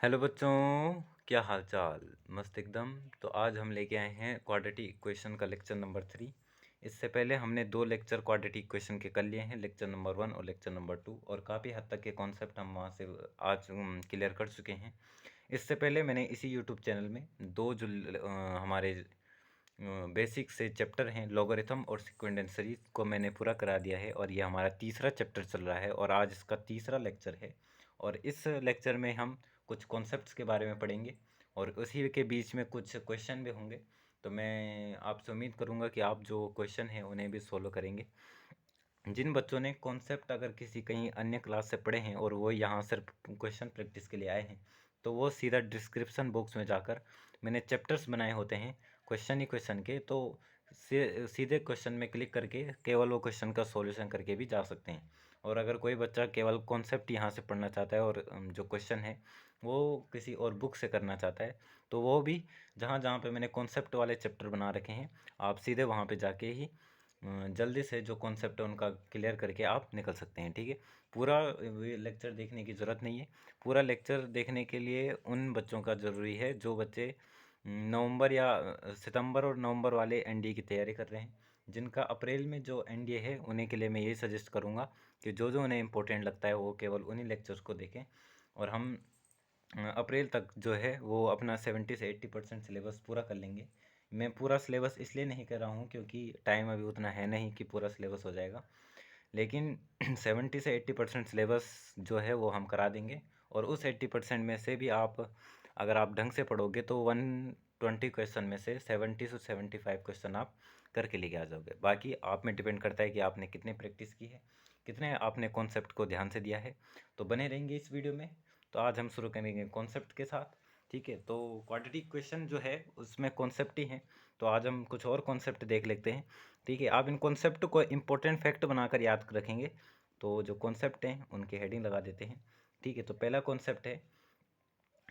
Hello बच्चों, क्या हाल चाल। मस्त एकदम। तो आज हम लेके आए हैं क्वाड्रेटिक इक्वेशन का लेक्चर नंबर 3। इससे पहले हमने दो लेक्चर क्वाड्रेटिक इक्वेशन के कर लिए हैं, लेक्चर नंबर 1 और लेक्चर नंबर 2, और काफ़ी हद तक के कॉन्सेप्ट हम वहाँ से आज क्लियर कर चुके हैं। इससे पहले मैंने इसी यूट्यूब चैनल में दो जो हमारे बेसिक से चैप्टर हैं, लॉगरिथम और सेकेंड सीरीज को मैंने पूरा करा दिया है, और ये हमारा तीसरा चैप्टर चल रहा है और आज इसका तीसरा लेक्चर है। और इस लेक्चर में हम कुछ कॉन्सेप्ट्स के बारे में पढ़ेंगे और उसी के बीच में कुछ क्वेश्चन भी होंगे। तो मैं आपसे उम्मीद करूंगा कि आप जो क्वेश्चन हैं उन्हें भी सोल्व करेंगे। जिन बच्चों ने कॉन्सेप्ट अगर किसी कहीं अन्य क्लास से पढ़े हैं और वो यहाँ सिर्फ क्वेश्चन प्रैक्टिस के लिए आए हैं, तो वो सीधा डिस्क्रिप्शन बॉक्स में जाकर मैंने चैप्टर्स बनाए होते हैं क्वेश्चन ही क्वेश्चन के, तो सीधे क्वेश्चन में क्लिक करके केवल वो क्वेश्चन का सॉल्यूशन करके भी जा सकते हैं। और अगर कोई बच्चा केवल कॉन्सेप्ट यहाँ से पढ़ना चाहता है और जो क्वेश्चन है वो किसी और बुक से करना चाहता है, तो वो भी जहाँ जहाँ पे मैंने कॉन्सेप्ट वाले चैप्टर बना रखे हैं, आप सीधे वहाँ पे जाके ही जल्दी से जो कॉन्सेप्ट है उनका क्लियर करके आप निकल सकते हैं। ठीक है, पूरा लेक्चर देखने की ज़रूरत नहीं है। पूरा लेक्चर देखने के लिए उन बच्चों का ज़रूरी है जो बच्चे नवंबर या सितंबर और नवंबर वाले एनडीए की तैयारी कर रहे हैं। जिनका अप्रैल में जो एनडीए है उन्हीं के लिए मैं यही सजेस्ट करूँगा कि जो जो उन्हें इम्पोर्टेंट लगता है वो केवल उन्हीं लेक्चर्स को देखें। और हम अप्रैल तक जो है वो अपना 70 से 80% सिलेबस पूरा कर लेंगे। मैं पूरा सिलेबस इसलिए नहीं कर रहा हूँ क्योंकि टाइम अभी उतना है नहीं कि पूरा सिलेबस हो जाएगा, लेकिन 70 से 80% सिलेबस जो है वो हम करा देंगे। और उस 80% में से भी आप अगर आप ढंग से पढ़ोगे तो 120 क्वेश्चन में से 70 से 75 क्वेश्चन आप करके लेके आ जाओगे। बाकी आप में डिपेंड करता है कि आपने कितने प्रैक्टिस की है, कितने आपने कॉन्सेप्ट को ध्यान से दिया है। तो बने रहेंगे इस वीडियो में। तो आज हम शुरू करेंगे कॉन्सेप्ट के साथ। ठीक है, तो क्वाड्रेटिक इक्वेशन जो है उसमें कॉन्सेप्ट ही है, तो आज हम कुछ और कॉन्सेप्ट देख लेते हैं। ठीक है, आप इन कॉन्सेप्ट को इम्पोर्टेंट फैक्ट बनाकर याद रखेंगे। तो जो कॉन्सेप्ट हैं उनकी हेडिंग लगा देते हैं। ठीक है, तो पहला कॉन्सेप्ट है,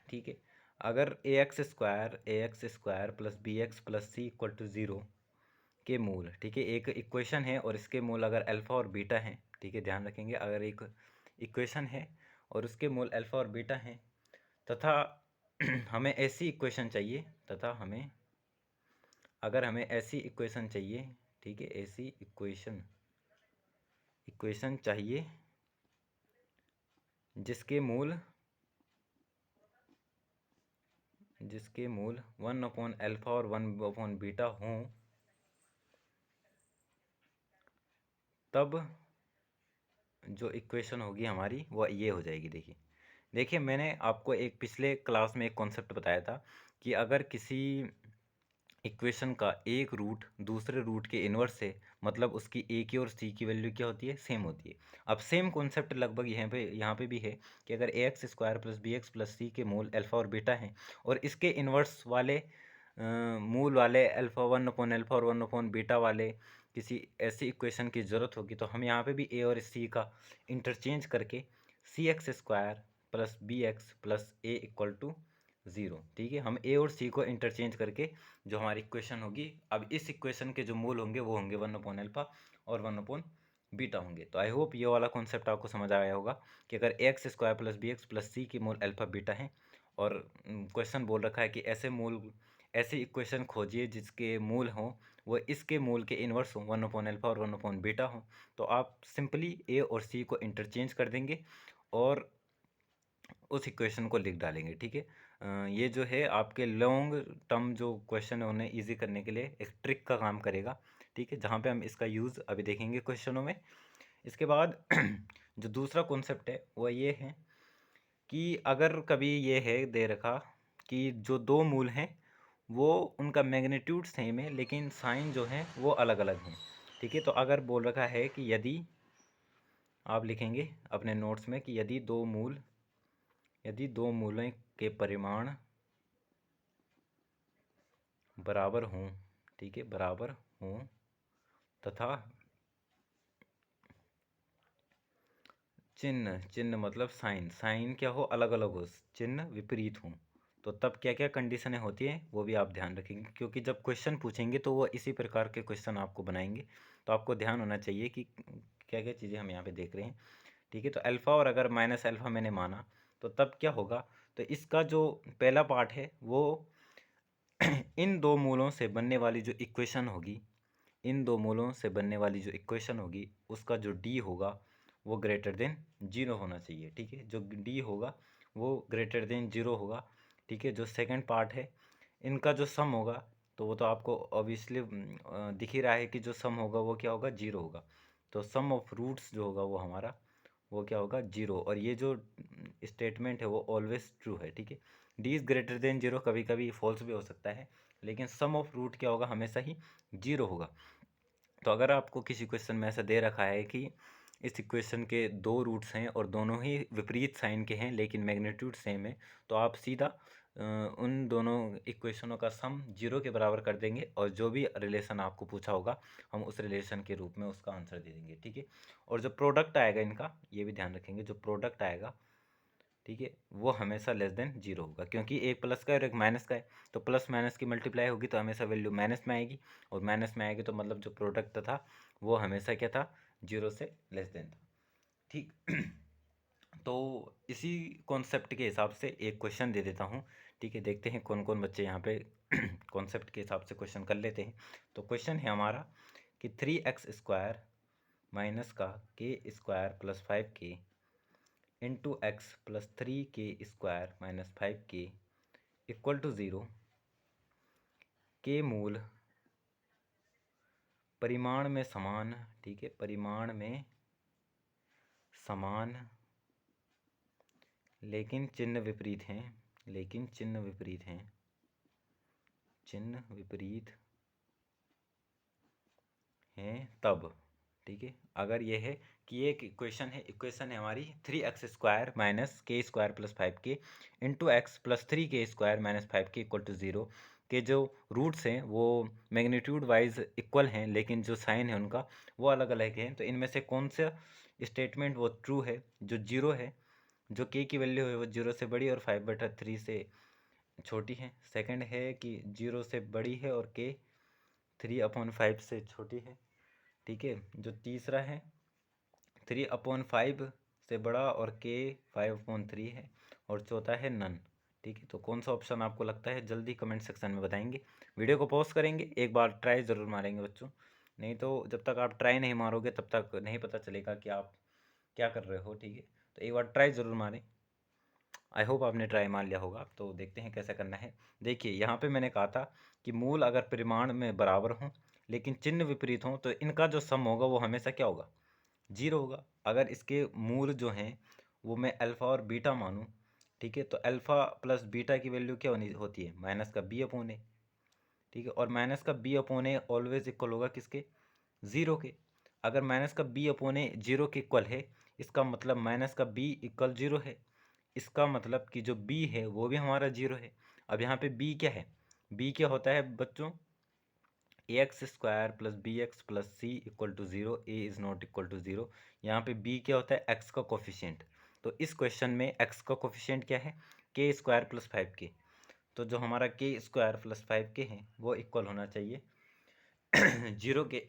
ठीक है, अगर A x square plus B x plus C equal to zero के मूल, ठीक है, एक इक्वेशन है और इसके मूल अगर अल्फ़ा और बीटा हैं, ठीक है, ध्यान रखेंगे, अगर एक इक्वेशन है और उसके मूल अल्फ़ा और बीटा हैं तथा हमें ऐसी इक्वेशन चाहिए, तथा हमें अगर हमें ऐसी इक्वेशन चाहिए, ठीक है, ऐसी इक्वेशन इक्वेशन चाहिए जिसके मूल 1/अल्फ़ा और 1/बीटा हों, तब जो इक्वेशन होगी हमारी वो ये हो जाएगी। देखिए देखिए मैंने आपको एक पिछले क्लास में एक कॉन्सेप्ट बताया था कि अगर किसी इक्वेशन का एक रूट दूसरे रूट के इन्वर्स है, मतलब उसकी ए की और सी की वैल्यू क्या होती है, सेम होती है। अब सेम कॉन्सेप्ट लगभग यहाँ पे भी है कि अगर A x square plus B x plus C के मूल अल्फ़ा और बीटा हैं और इसके इन्वर्स वाले मूल वाले अल्फ़ा 1/अल्फ़ा और 1/बीटा वाले किसी ऐसी इक्वेशन की ज़रूरत होगी, तो हम यहाँ पे भी ए और सी का इंटरचेंज करके C x square plus B x plus A equal to zero, ठीक है, हम ए और सी को इंटरचेंज करके जो हमारी इक्वेशन होगी, अब इस इक्वेशन के जो मूल होंगे वो होंगे 1/अल्फ़ा और 1/बीटा होंगे। तो आई होप ये वाला कॉन्सेप्ट आपको समझ आया होगा कि अगर A x square plus B x plus C की मूल अल्फ़ा बीटा है और क्वेश्चन बोल रखा है कि ऐसी इक्वेशन खोजिए जिसके मूल हों वो इसके मूल के इन्वर्स हों, 1/अल्फ़ा और 1/बीटा हों, तो आप सिंपली ए और सी को इंटरचेंज कर देंगे और उस इक्वेशन को लिख डालेंगे। ठीक है, ये जो है आपके लॉन्ग टर्म जो क्वेश्चन है उन्हें इजी करने के लिए एक ट्रिक का काम करेगा। ठीक है, जहाँ पे हम इसका यूज़ अभी देखेंगे क्वेश्चनों में। इसके बाद जो दूसरा कॉन्सेप्ट है वो ये है कि अगर कभी ये है दे रखा कि जो दो मूल हैं वो उनका मैग्नीट्यूड सेम है लेकिन साइन जो है वो अलग अलग हैं। ठीक है, तो अगर बोल रखा है कि यदि आप लिखेंगे अपने नोट्स में कि यदि दो मूलों के परिमाण बराबर हों, ठीक है, बराबर हों तथा चिन्ह चिन्ह मतलब साइन क्या हो, अलग अलग हो, चिन्ह विपरीत हों, तो तब क्या क्या कंडीशनें होती हैं वो भी आप ध्यान रखेंगे, क्योंकि जब क्वेश्चन पूछेंगे तो वो इसी प्रकार के क्वेश्चन आपको बनाएंगे। तो आपको ध्यान होना चाहिए कि क्या क्या चीज़ें हम यहाँ पे देख रहे हैं। ठीक है, तो अल्फ़ा और अगर माइनस अल्फ़ा मैंने माना तो तब क्या होगा, तो इसका जो पहला पार्ट है वो इन दो मूलों से बनने वाली जो इक्वेशन होगी, इन दो मूलों से बनने वाली जो इक्वेशन होगी उसका जो डी होगा वो ग्रेटर देन जीरो होना चाहिए। ठीक है, जो डी होगा वो ग्रेटर देन जीरो होगा। ठीक है, जो सेकंड पार्ट है इनका जो सम होगा तो वो तो आपको ऑब्वियसली दिख ही रहा है कि जो सम होगा वो क्या होगा, जीरो होगा। तो सम ऑफ रूट्स जो होगा वो हमारा वो क्या होगा, जीरो। और ये जो स्टेटमेंट है वो ऑलवेज ट्रू है। ठीक है, D is greater than zero कभी कभी फॉल्स भी हो सकता है, लेकिन सम ऑफ रूट क्या होगा, हमेशा ही जीरो होगा। तो अगर आपको किसी क्वेश्चन में ऐसा दे रखा है कि इस इक्वेशन के दो रूट्स हैं और दोनों ही विपरीत साइन के हैं लेकिन मैग्नीट्यूड सेम है, तो आप सीधा उन दोनों इक्वेशनों का सम जीरो के बराबर कर देंगे और जो भी रिलेशन आपको पूछा होगा हम उस रिलेशन के रूप में उसका आंसर दे देंगे। ठीक है, और जो प्रोडक्ट आएगा इनका ये भी ध्यान रखेंगे, जो प्रोडक्ट आएगा ठीक है वो हमेशा लेस देन जीरो होगा, क्योंकि एक प्लस का है और एक माइनस का है, तो प्लस माइनस की मल्टीप्लाई होगी तो हमेशा वैल्यू माइनस में आएगी, और माइनस में आएगी तो मतलब जो प्रोडक्ट था वो हमेशा क्या था, जीरो से लेस देन था। ठीक तो इसी कॉन्सेप्ट के हिसाब से एक क्वेश्चन दे देता हूँ। ठीक है, देखते हैं कौन कौन बच्चे यहाँ पे कॉन्सेप्ट के हिसाब से क्वेश्चन कर लेते हैं। तो क्वेश्चन है हमारा कि 3x² माइनस का k² plus 5k into x plus 3k² minus 5k equal to 0 के मूल परिमाण में समान, ठीक है, परिमाण में समान लेकिन चिन्ह विपरीत हैं, लेकिन चिन्ह विपरीत हैं, चिन्ह विपरीत हैं तब। ठीक है, अगर ये है कि एक इक्वेशन है हमारी 3x² minus k² plus 5k into x plus 3k² minus 5k equal to 0 के जो रूट्स हैं वो मैग्नीट्यूड वाइज इक्वल हैं लेकिन जो साइन है उनका वो अलग अलग हैं, तो इनमें से कौन सा स्टेटमेंट वो ट्रू है, जो जीरो है, जो k की वैल्यू है वो जीरो से बड़ी और 5/3 से छोटी है। सेकंड है कि जीरो से बड़ी है और k 3/5 से छोटी है। ठीक है, जो तीसरा है 3/5 से बड़ा और k 5/3 है, और चौथा है नन। ठीक है, तो कौन सा ऑप्शन आपको लगता है जल्दी कमेंट सेक्शन में बताएंगे। वीडियो को पॉज करेंगे, एक बार ट्राई ज़रूर मारेंगे बच्चों, नहीं तो जब तक आप ट्राई नहीं मारोगे तब तक नहीं पता चलेगा कि आप क्या कर रहे हो। ठीक है, तो एक बार ट्राई ज़रूर मारें। आई होप आपने ट्राई मार लिया होगा। तो देखते हैं कैसा करना है। देखिए यहाँ पे मैंने कहा था कि मूल अगर परिमाण में बराबर हों लेकिन चिन्ह विपरीत हों तो इनका जो सम होगा वो हमेशा क्या होगा, जीरो होगा। अगर इसके मूल जो हैं वो मैं अल्फ़ा और बीटा मानूँ, ठीक है, तो अल्फ़ा प्लस बीटा की वैल्यू क्या होती है, माइनस का बी अपॉन ए। ठीक है, और माइनस का B upon a always equal होगा किसके, ज़ीरो के। अगर माइनस का बी अपॉन ए जीरो के इक्वल है इसका मतलब माइनस का बी इक्वल जीरो है, इसका मतलब कि जो बी है वो भी हमारा जीरो है। अब यहाँ पे बी क्या है, बी क्या होता है बच्चों, ax² plus B x plus C equal to zero, a is not equal to zero. यहाँ पे b क्या होता है, x का कोफिशिएंट। तो इस क्वेश्चन में x का कोफिशिएंट क्या है, k² प्लस 5k। तो जो हमारा k² प्लस 5k है वो इक्वल होना चाहिए जीरो के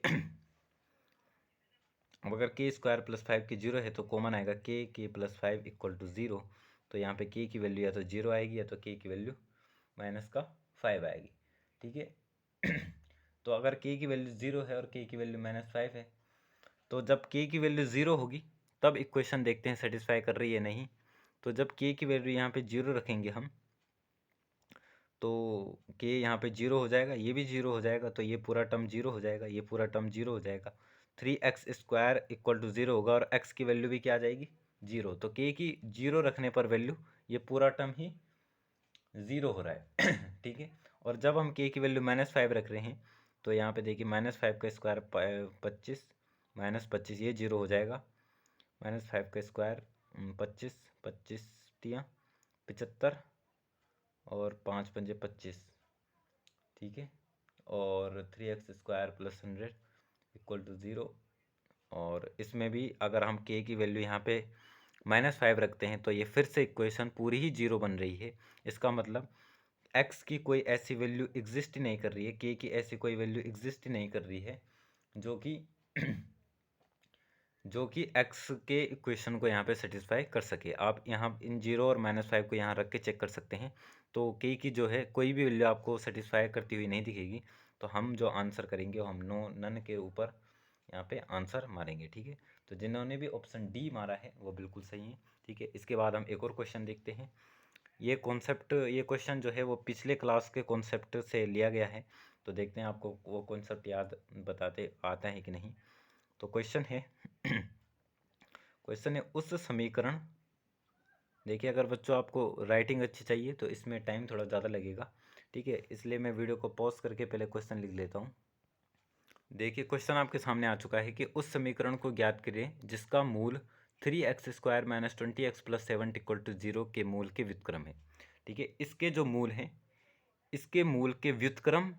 अब अगर k² प्लस 5k जीरो है तो कॉमन आएगा k plus 5 equal to zero. तो यहाँ पे k की वैल्यू या तो जीरो आएगी या तो k की वैल्यू माइनस का 5 आएगी। ठीक है तो अगर k की वैल्यू ज़ीरो है और k की वैल्यू -5 है, तो जब k की वैल्यू ज़ीरो होगी तब इक्वेशन देखते हैं सेटिस्फाई कर रही है नहीं। तो जब k की वैल्यू यहाँ पे जीरो रखेंगे हम तो k यहाँ पे जीरो हो जाएगा, ये भी जीरो हो जाएगा, तो ये पूरा टर्म जीरो हो जाएगा, ये पूरा टर्म जीरो हो जाएगा। 3x² इक्वल टू ज़ीरो होगा और x की वैल्यू भी क्या आ जाएगी, जीरो। तो k की जीरो रखने पर वैल्यू ये पूरा टर्म ही ज़ीरो हो रहा है ठीक है, और जब हम k की वैल्यू -5 रख रहे हैं तो यहाँ पे देखिए -5 का स्क्वायर 25, -25 ये जीरो हो जाएगा, -5 का स्क्वायर 25, 25 तियाँ 75 और 5 पंजे 25। ठीक है, और 3x² plus 100 equal to zero. और इसमें भी अगर हम k की वैल्यू यहाँ पे -5 रखते हैं तो ये फिर से इक्वेशन पूरी ही जीरो बन रही है। इसका मतलब x की कोई ऐसी वैल्यू एग्जिस्ट नहीं कर रही है, k की ऐसी कोई वैल्यू एग्जिस्ट नहीं कर रही है जो कि जो कि x के इक्वेशन को यहाँ पे सेटिस्फाई कर सके। आप यहाँ इन 0 और -5 को यहाँ रख के चेक कर सकते हैं। तो k की जो है कोई भी वैल्यू आपको सेटिस्फाई करती हुई नहीं दिखेगी, तो हम जो आंसर करेंगे वो हम नन के ऊपर यहाँ पे आंसर मारेंगे। ठीक है, तो जिन्होंने भी ऑप्शन डी मारा है वो बिल्कुल सही है। ठीक है, इसके बाद हम एक और क्वेश्चन देखते हैं। ये क्वेश्चन जो है वो पिछले क्लास के कॉन्सेप्ट से लिया गया है, तो देखते हैं आपको वो कॉन्सेप्ट याद बताते आता है कि नहीं। तो क्वेश्चन है क्वेश्चन है उस समीकरण, देखिए अगर बच्चों आपको राइटिंग अच्छी चाहिए तो इसमें टाइम थोड़ा ज़्यादा लगेगा। ठीक है, इसलिए मैं वीडियो को पॉज करके पहले क्वेश्चन लिख लेता हूँ। देखिए क्वेश्चन आपके सामने आ चुका है कि उस समीकरण को ज्ञात करें जिसका मूल 3x² - 20x + 7 = 0 के मूल के व्युत्क्रम है। ठीक है, इसके जो मूल हैं, इसके मूल के व्युत्क्रम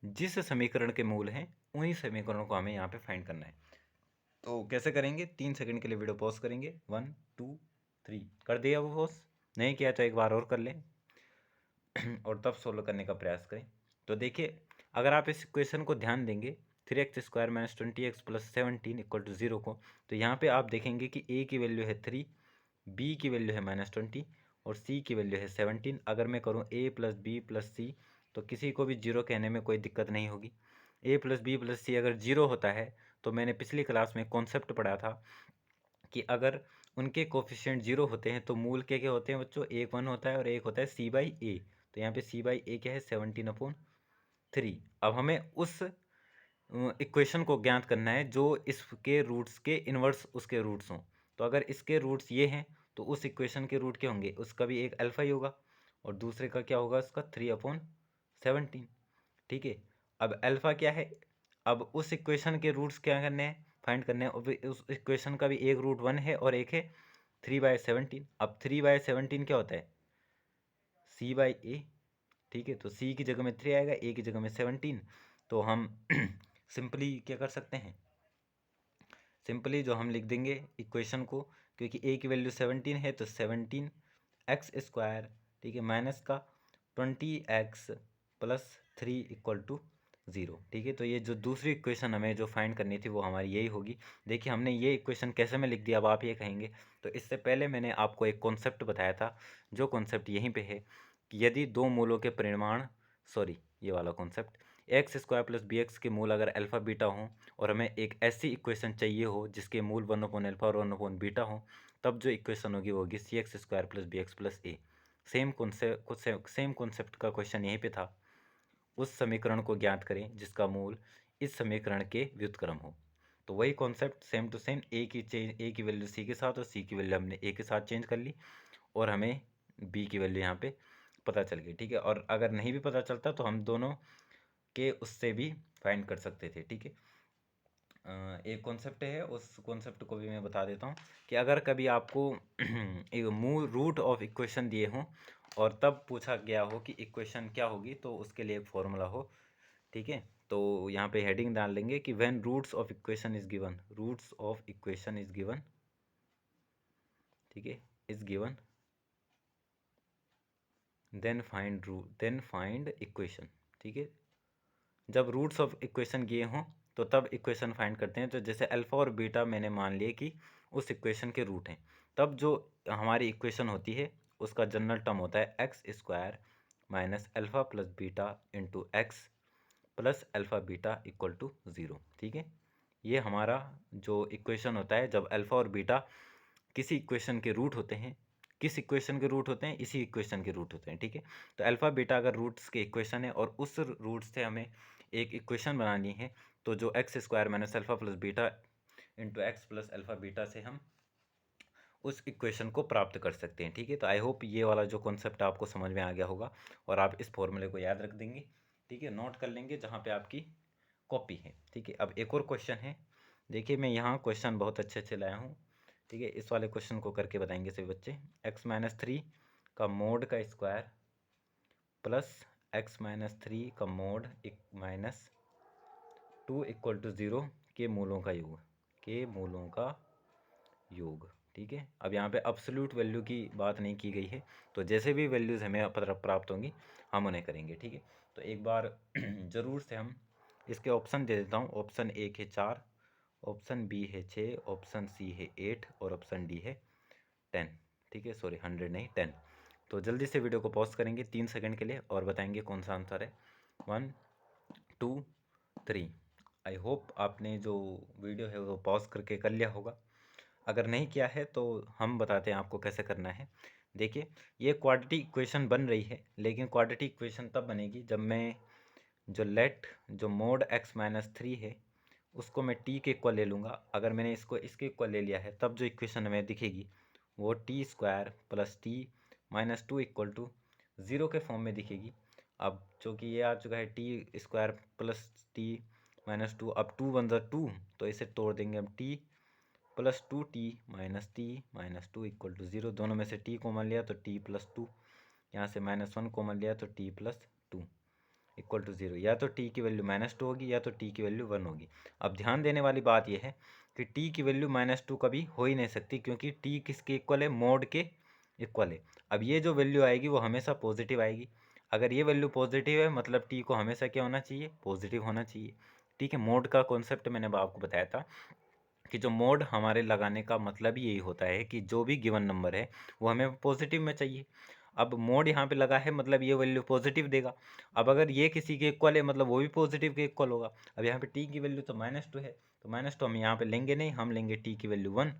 जिस समीकरण के मूल हैं उन्हीं समीकरणों को हमें यहाँ पे फाइंड करना है। तो कैसे करेंगे, 3 सेकंड के लिए वीडियो पॉज करेंगे। 1 2 3 कर दिया वो पॉज, नहीं किया तो एक बार और कर लें और तब सोल्व करने का प्रयास करें। तो देखिए अगर आप इस इक्वेशन को ध्यान देंगे 3x² - 20x + 17 = 0 को, तो यहाँ पे आप देखेंगे कि a की वैल्यू है 3, b की वैल्यू है -20 और c की वैल्यू है 17। अगर मैं करूँ a + b + c तो किसी को भी 0 कहने में कोई दिक्कत नहीं होगी। a + b + c अगर 0 होता है तो मैंने पिछली क्लास में कॉन्सेप्ट पढ़ा था कि अगर उनके कोफिशिएंट 0 होते हैं तो मूल के क्या होते हैं बच्चों, एक 1 होता है और एक होता है c/a। तो यहाँ पे c/a क्या है, 17/3। अब हमें उस इक्वेशन को ज्ञात करना है जो इसके रूट्स के इन्वर्स उसके रूट्स हों। तो अगर इसके रूट्स ये हैं तो उस इक्वेशन के रूट क्या होंगे, उसका भी एक अल्फा ही होगा और दूसरे का क्या होगा, उसका 3/17। ठीक है, अब अल्फा क्या है, अब उस इक्वेशन के रूट्स क्या करने हैं, फाइंड करने हैं। और उस इक्वेशन का भी एक रूट 1 है और एक है 3/17। अब 3/17 क्या होता है, c/a। ठीक है, तो c की जगह में 3 आएगा, a की जगह में 17। तो हम सिंपली क्या कर सकते हैं, सिंपली जो हम लिख देंगे इक्वेशन को, क्योंकि a की वैल्यू 17 है तो 17x², ठीक है, माइनस का 20x + 3 = 0। ठीक है, तो ये जो दूसरी इक्वेशन हमें जो फाइंड करनी थी वो हमारी यही होगी। देखिए हमने ये इक्वेशन कैसे में लिख दिया, अब आप ये कहेंगे। तो इससे पहले मैंने आपको एक कॉन्सेप्ट बताया था, जो कॉन्सेप्ट यहीं पे है कि यदि दो मूलों के परिमाण, सॉरी ये वाला कॉन्सेप्ट, x² + bx के मूल अगर अल्फ़ा बीटा हों और हमें एक ऐसी इक्वेशन चाहिए हो जिसके मूल 1/α और 1/β हो, तब जो इक्वेशन होगी वो होगी cx² + bx + a। Same concept का क्वेश्चन यहीं पे था। उस समीकरण को ज्ञात करें जिसका मूल इस समीकरण के व्युत्क्रम हो। तो वही concept same to same, a की वैल्यू c के साथ और c की वैल्यू हमने a के साथ चेंज कर ली और हमें b की वैल्यू यहाँ पे पता चल गई। ठीक है, और अगर नहीं भी पता चलता तो हम दोनों के उससे भी फाइंड कर सकते थे। ठीक है, एक कॉन्सेप्ट है, उस कॉन्सेप्ट को भी मैं बता देता हूँ कि अगर कभी आपको एक मूल रूट ऑफ इक्वेशन दिए हों और तब पूछा गया हो कि इक्वेशन क्या होगी, तो उसके लिए एक फॉर्मूला हो। ठीक है, तो यहाँ पे हेडिंग डाल लेंगे कि when roots of equation is given, roots of equation is given, ठीक है, is given, then find equation. ठीक है, जब रूट्स ऑफ इक्वेशन दिए हों तो तब इक्वेशन फाइंड करते हैं। तो जैसे अल्फ़ा और बीटा मैंने मान लिए कि उस इक्वेशन के रूट हैं, तब जो हमारी इक्वेशन होती है उसका जनरल टर्म होता है x² - alpha + beta × x + alpha beta = 0। ठीक है, ये हमारा जो इक्वेशन होता है जब अल्फ़ा और बीटा किसी इक्वेशन के रूट होते हैं। किस इक्वेशन के रूट होते हैं, इसी इक्वेशन के रूट होते हैं। ठीक है, तो अल्फ़ा बीटा अगर रूट्स के इक्वेशन है और उस रूट से हमें एक इक्वेशन बनानी है, तो जो x² - alpha + beta × x + alpha beta से हम उस इक्वेशन को प्राप्त कर सकते हैं। ठीक है, तो आई होप ये वाला जो कॉन्सेप्ट आपको समझ में आ गया होगा और आप इस फॉर्मूले को याद रख देंगे। ठीक है, नोट कर लेंगे जहाँ पे आपकी कॉपी है। ठीक है, अब एक और क्वेश्चन है। देखिए मैं यहाँ क्वेश्चन बहुत अच्छे अच्छे लाया हूँ। ठीक है, इस वाले क्वेश्चन को करके बताएंगे सभी बच्चे। x - 3 का मोड का स्क्वायर प्लस x - 3 का मोड -2 = 0 के मूलों का योग, के मूलों का योग। ठीक है, अब यहाँ पे अब्सोल्यूट वैल्यू की बात नहीं की गई है, तो जैसे भी वैल्यूज़ हमें प्राप्त होंगी हम उन्हें करेंगे। ठीक है, तो एक बार ज़रूर से हम इसके ऑप्शन दे देता हूँ। ऑप्शन एक है 4, ऑप्शन बी है 6, ऑप्शन सी है 8 और ऑप्शन डी है 10। ठीक है, सॉरी 100 नहीं 10। तो जल्दी से वीडियो को पॉज करेंगे 3 सेकंड के लिए और बताएंगे कौन सा आंसर है। 1 2 3। आई होप आपने जो वीडियो है वो पॉज करके कर लिया होगा। अगर नहीं किया है तो हम बताते हैं आपको कैसे करना है। देखिए, ये क्वाड्रेटिक इक्वेशन बन रही है, लेकिन क्वाड्रेटिक इक्वेशन तब बनेगी जब मैं जो मोड x माइनस 3 है उसको मैं t के इक्वल ले लूँगा। अगर मैंने इसको इसके इक्वल ले लिया है तब जो इक्वेशन हमें दिखेगी वो t square plus t minus 2 equal to 0 के फॉर्म में दिखेगी। अब चूँकि ये आ चुका है T square plus t minus 2, अब 2 वन ज़ा 2, तो इसे तोड़ देंगे हम t plus 2t minus two equal to 0। दोनों में से t कॉमन लिया तो t प्लस 2, यहाँ से -1 कॉमन लिया तो t प्लस 2 इक्वल टू 0। या तो t की वैल्यू -2 होगी या तो t की वैल्यू 1 होगी। अब ध्यान देने वाली बात यह है कि t की वैल्यू -2 कभी हो ही नहीं सकती, क्योंकि t किसके इक्वल है, मोड के इक्वल है। अब ये जो वैल्यू आएगी वो हमेशा पॉजिटिव आएगी। अगर ये वैल्यू पॉजिटिव है मतलब t को हमेशा क्या होना चाहिए, पॉजिटिव होना चाहिए। ठीक है, मोड का कॉन्सेप्ट मैंने आपको बताया था कि जो मोड हमारे लगाने का मतलब ही यही होता है कि जो भी गिवन नंबर है वो हमें पॉजिटिव में चाहिए। अब मोड यहाँ पे लगा है मतलब ये वैल्यू पॉजिटिव देगा। अब अगर ये किसी के इक्वल है मतलब वो भी पॉजिटिव के इक्वल होगा। अब यहाँ पे टी की वैल्यू तो -2 है, तो -2 हम यहाँ पे लेंगे नहीं, हम लेंगे टी की वैल्यू 1।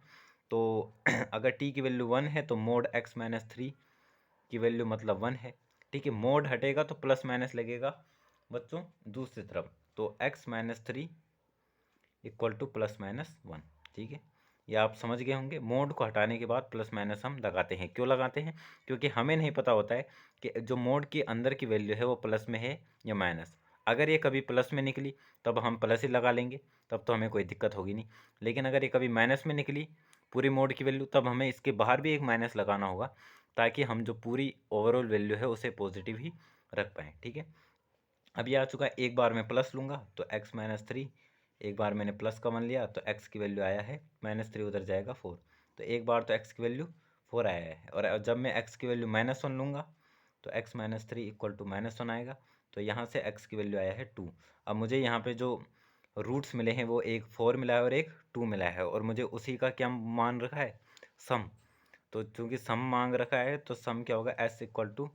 तो अगर टी की वैल्यू 1 है तो मोड x माइनस 3 की वैल्यू मतलब 1 है। ठीक है, मोड हटेगा तो प्लस माइनस लगेगा बच्चों दूसरी तरफ, तो x माइनस 3 इक्वल टू +-1। ठीक है, ये आप समझ गए होंगे। मोड को हटाने के बाद प्लस माइनस हम लगाते हैं। क्यों लगाते हैं, क्योंकि हमें नहीं पता होता है कि जो मोड के अंदर की वैल्यू है वो प्लस में है या माइनस। अगर ये कभी प्लस में निकली तब हम प्लस ही लगा लेंगे, तब तो हमें कोई दिक्कत होगी नहीं। लेकिन अगर ये कभी माइनस में निकली पूरी मोड की वैल्यू, तब हमें इसके बाहर भी एक माइनस लगाना होगा, ताकि हम जो पूरी ओवरऑल वैल्यू है उसे पॉजिटिव ही रख पाएँ। ठीक है, अब ये आ चुका है, एक बार मैं प्लस लूँगा तो x माइनस 3, एक बार मैंने प्लस कॉमन लिया तो x की वैल्यू आया है -3, उधर जाएगा 4, तो एक बार तो x की वैल्यू 4 आया है। और जब मैं x की वैल्यू -1 लूँगा तो x माइनस 3 इक्वल टू -1 आएगा, तो यहाँ से x की वैल्यू आया है 2। अब मुझे यहाँ पे जो रूट्स मिले हैं वो एक 4 मिला है और एक 2 मिला है, और मुझे उसी का क्या मान रखा है, सम। तो चूँकि सम मांग रखा है तो सम क्या होगा, s equal to